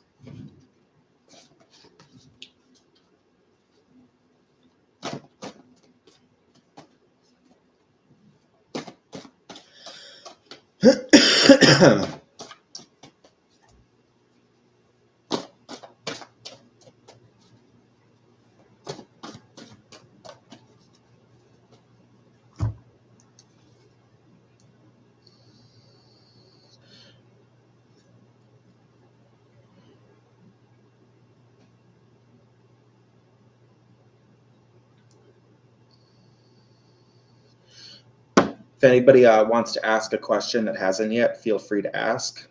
Speaker 1: If anybody wants to ask a question that hasn't yet, feel free to ask.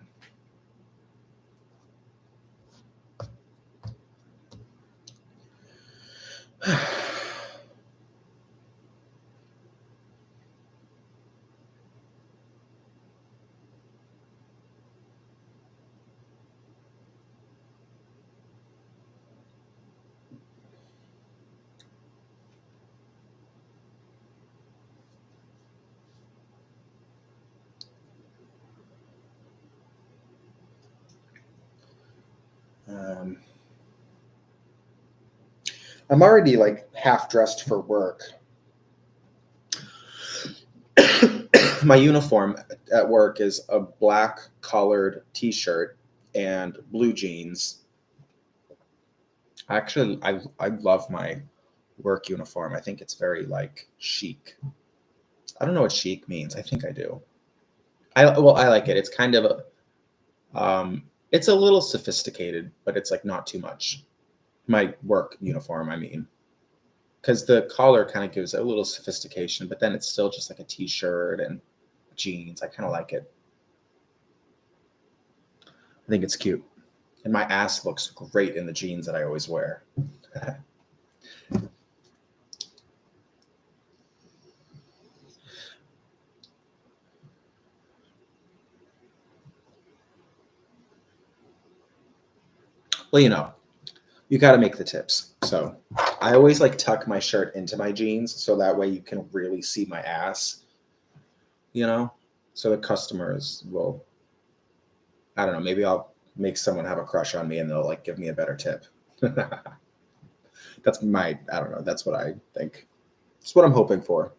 Speaker 1: I'm already like half dressed for work. My uniform at work is a black collared t-shirt and blue jeans. Actually, I love my work uniform. I think it's very like chic. I don't know what chic means. I think I do. I like it. It's kind of it's a little sophisticated, but it's like not too much. My work uniform, I mean, because the collar kind of gives it a little sophistication, but then it's still just like a t-shirt and jeans. I kind of like it. I think it's cute. And my ass looks great in the jeans that I always wear. Well, you got to make the tips. So I always like tuck my shirt into my jeans so that way you can really see my ass, so the customers will, I don't know, maybe I'll make someone have a crush on me and they'll like give me a better tip. That's I don't know. That's what I think. It's what I'm hoping for.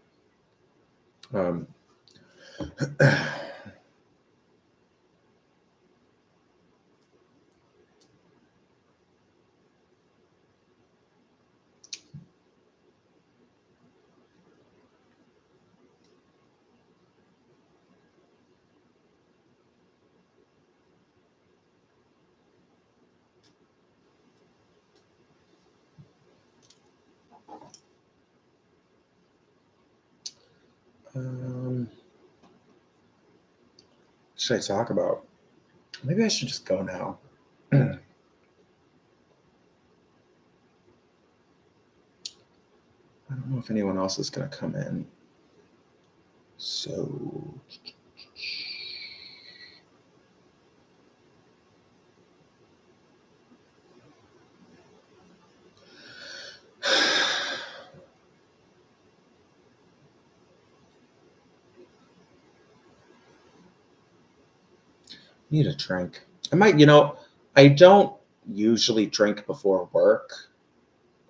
Speaker 1: What should I talk about? Maybe I should just go now. I don't know if anyone else is going to come in. So need a drink. I might, I don't usually drink before work.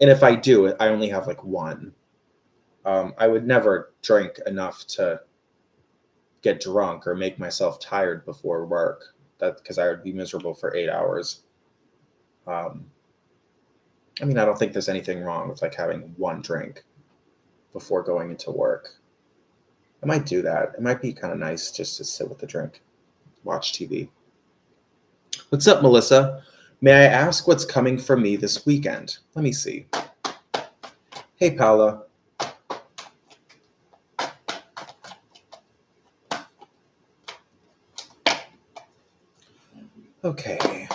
Speaker 1: And if I do, I only have like one. I would never drink enough to get drunk or make myself tired before work. That's because I would be miserable for 8 hours. I mean, I don't think there's anything wrong with like having one drink before going into work. I might do that. It might be kind of nice just to sit with the drink, watch TV. What's up, Melissa? May I ask what's coming for me this weekend? Let me see. Hey, Paula. Okay.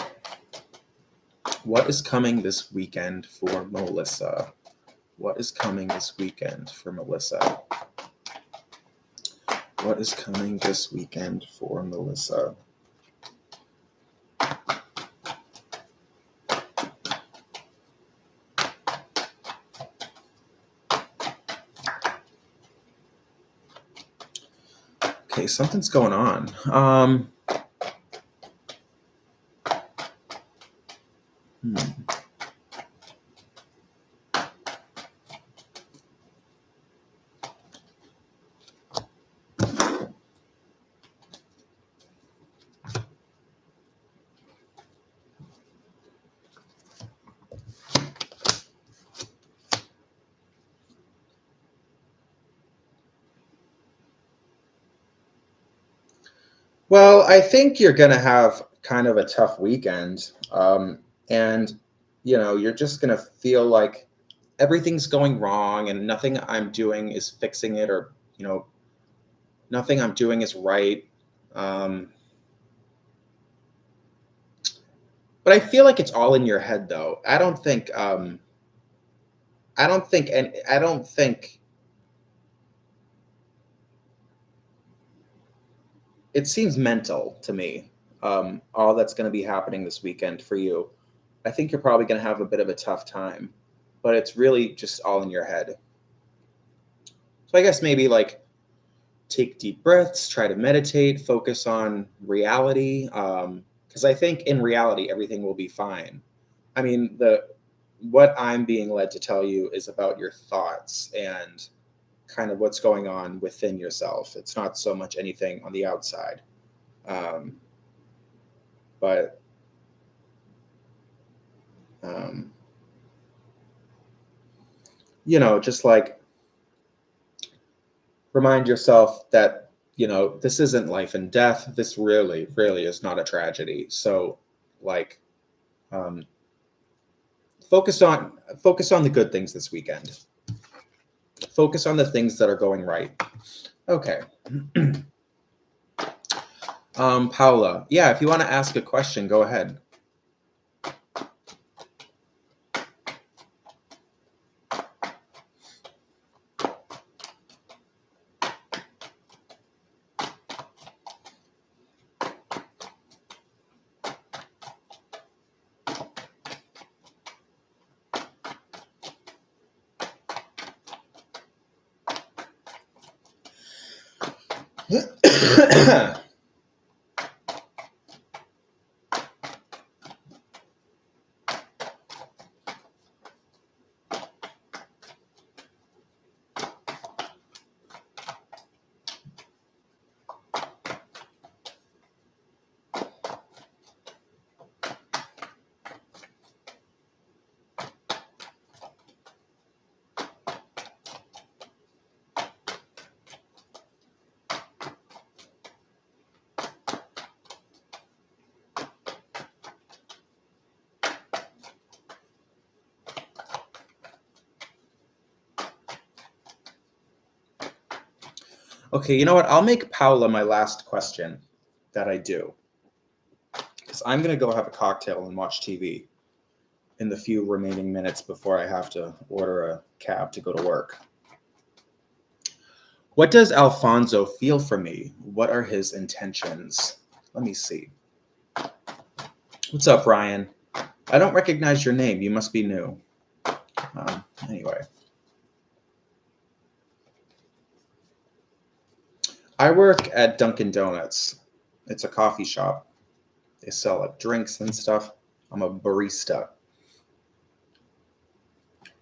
Speaker 1: What is coming this weekend for Melissa? What is coming this weekend for Melissa? What is coming this weekend for Melissa? Okay, something's going on. Hmm. Well, I think you're going to have kind of a tough weekend. And, you're just going to feel like everything's going wrong and nothing I'm doing is fixing it, or, nothing I'm doing is right. Um, but I feel like it's all in your head, though. I don't think it seems mental to me. All that's going to be happening this weekend for you. I think you're probably going to have a bit of a tough time, but it's really just all in your head. So I guess maybe like take deep breaths, try to meditate, focus on reality. Because I think in reality, everything will be fine. I mean, the what I'm being led to tell you is about your thoughts and kind of what's going on within yourself. It's not so much anything on the outside. Um, but um, just like remind yourself that this isn't life and death. This really is not a tragedy. So like um, focus on the good things this weekend. Focus on the things that are going right. Okay. Paula, yeah, if you want to ask a question, go ahead. Okay, you know what? I'll make Paula my last question that I do, because I'm going to go have a cocktail and watch TV in the few remaining minutes before I have to order a cab to go to work. What does Alfonso feel for me? What are his intentions? Let me see. What's up, Ryan? I don't recognize your name. You must be new. Anyway. I work at Dunkin' Donuts. It's a coffee shop. They sell like drinks and stuff. I'm a barista.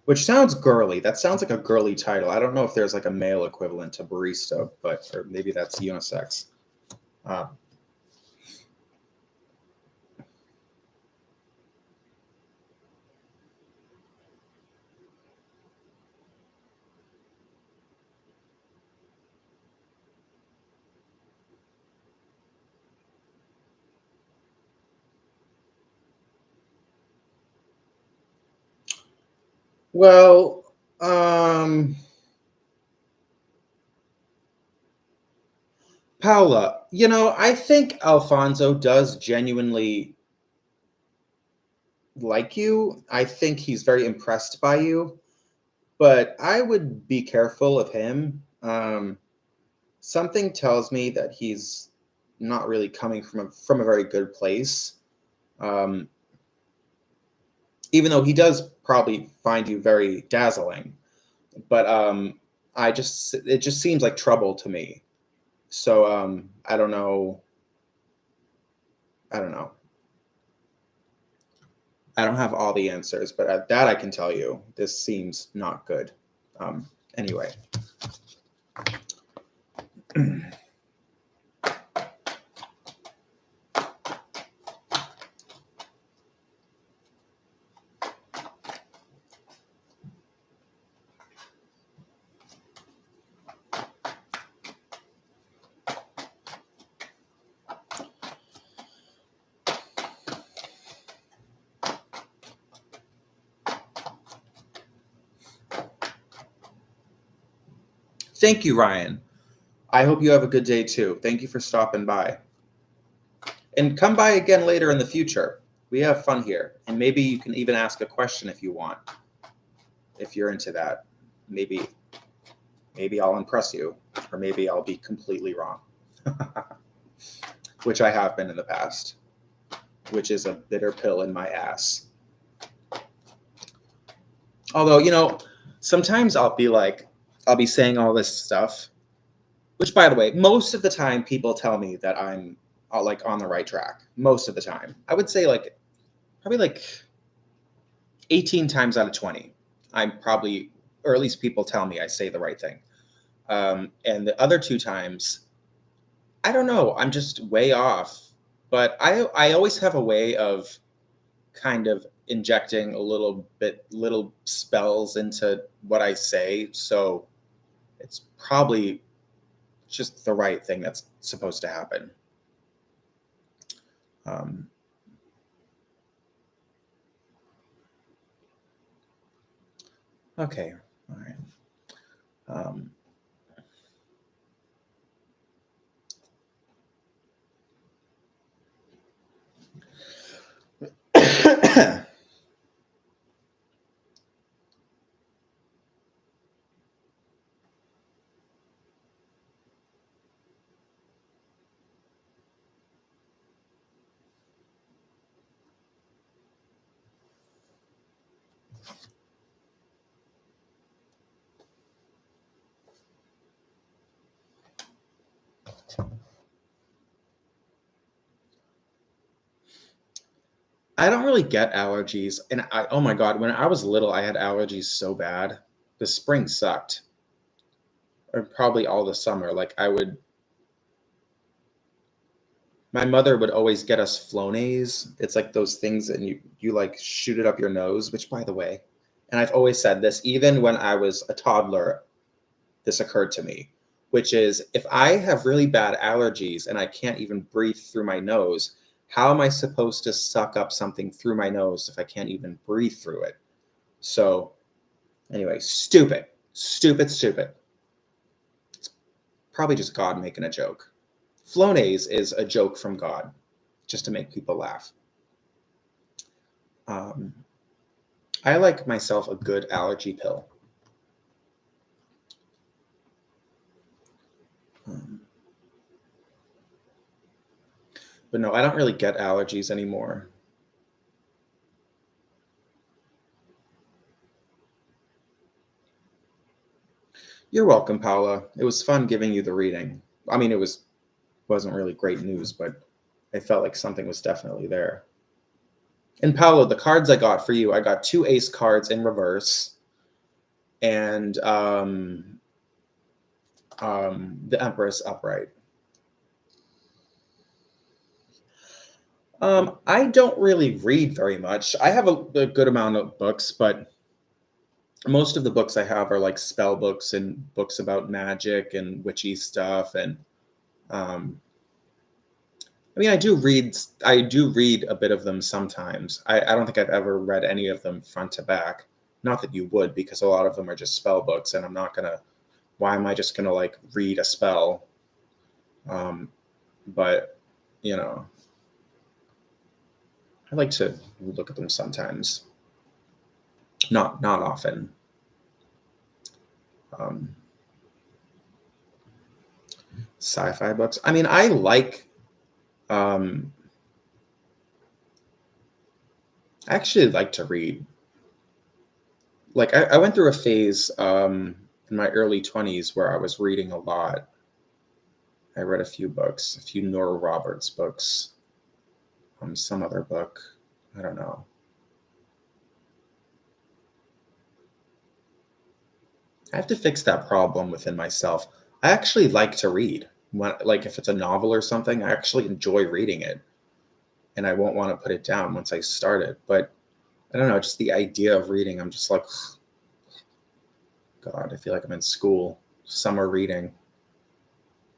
Speaker 1: Which sounds girly. That sounds like a girly title. I don't know if there's like a male equivalent to barista, but or maybe that's unisex. Uh, well, Paula, I think Alfonso does genuinely like you. I think he's very impressed by you, but I would be careful of him. Something tells me that he's not really coming from a very good place. Um, Even though he does probably find you very dazzling, but it just seems like trouble to me. So I don't know. I don't know. I don't have all the answers, but that I can tell you. This seems not good. Anyway. Thank you, Ryan. I hope you have a good day too. Thank you for stopping by. And come by again later in the future. We have fun here. And maybe you can even ask a question if you want. If you're into that. Maybe I'll impress you, or maybe I'll be completely wrong. Which I have been in the past. Which is a bitter pill in my ass. Although, sometimes I'll be saying all this stuff, which, by the way, most of the time people tell me that I'm like on the right track. Most of the time, I would say probably like 18 times out of 20, I'm probably, or at least people tell me I say the right thing. And the other 2 times, I don't know, I'm just way off. But I always have a way of kind of injecting little spells into what I say. So it's probably just the right thing that's supposed to happen. Okay, all right. I don't really get allergies, and oh my god, when I was little, I had allergies so bad. The spring sucked, or probably all the summer. My mother would always get us Flonase. It's like those things, and you like shoot it up your nose. Which, by the way, and I've always said this, even when I was a toddler, this occurred to me, which is if I have really bad allergies and I can't even breathe through my nose, how am I supposed to suck up something through my nose if I can't even breathe through it? So, anyway, stupid, stupid, stupid. It's probably just God making a joke. Flonase is a joke from God, just to make people laugh. I like myself a good allergy pill. But no, I don't really get allergies anymore. You're welcome, Paula. It was fun giving you the reading. I mean, wasn't really great news, but I felt like something was definitely there. And Paolo, the cards I got for you, I got 2 ace cards in reverse, and the Empress upright. I don't really read very much. I have a good amount of books, but most of the books I have are like spell books and books about magic and witchy stuff. And I mean, I do read a bit of them sometimes. I don't think I've ever read any of them front to back. Not that you would, because a lot of them are just spell books, and why am I just gonna like read a spell? But I like to look at them sometimes. Not often. Sci-fi books. I mean, I actually like to read. Like I went through a phase in my early 20s where I was reading a lot. I read a few books, a few Nora Roberts books, some other book. I don't know. I have to fix that problem within myself. I actually like to read. When, like if it's a novel or something, I actually enjoy reading it, and I won't want to put it down once I start it. But I don't know, just the idea of reading, I'm just like, God, I feel like I'm in school, summer reading.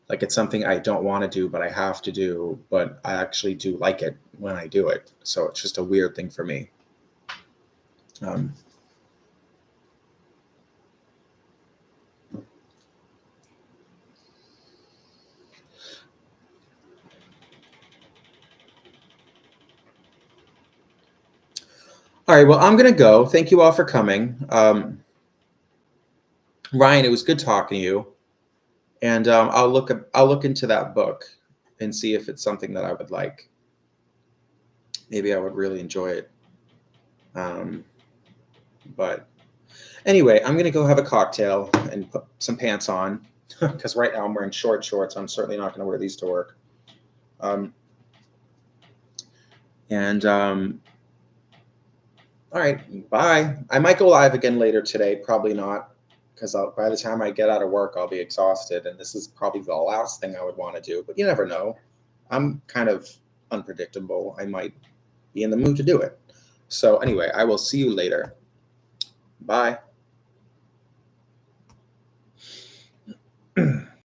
Speaker 1: Like it's something I don't want to do, but I have to do, but I actually do like it when I do it. So it's just a weird thing for me. Um, all right, well, I'm gonna go. Thank you all for coming. Ryan, it was good talking to you, and I'll look into that book and see if it's something that I would like. Maybe I would really enjoy it. Um, but anyway, I'm gonna go have a cocktail and put some pants on because right now I'm wearing short shorts. I'm certainly not gonna wear these to work. Um, and All right, bye. I might go live again later today. Probably not, because by the time I get out of work, I'll be exhausted, and this is probably the last thing I would want to do. But you never know. I'm kind of unpredictable. I might be in the mood to do it. So anyway, I will see you later. Bye.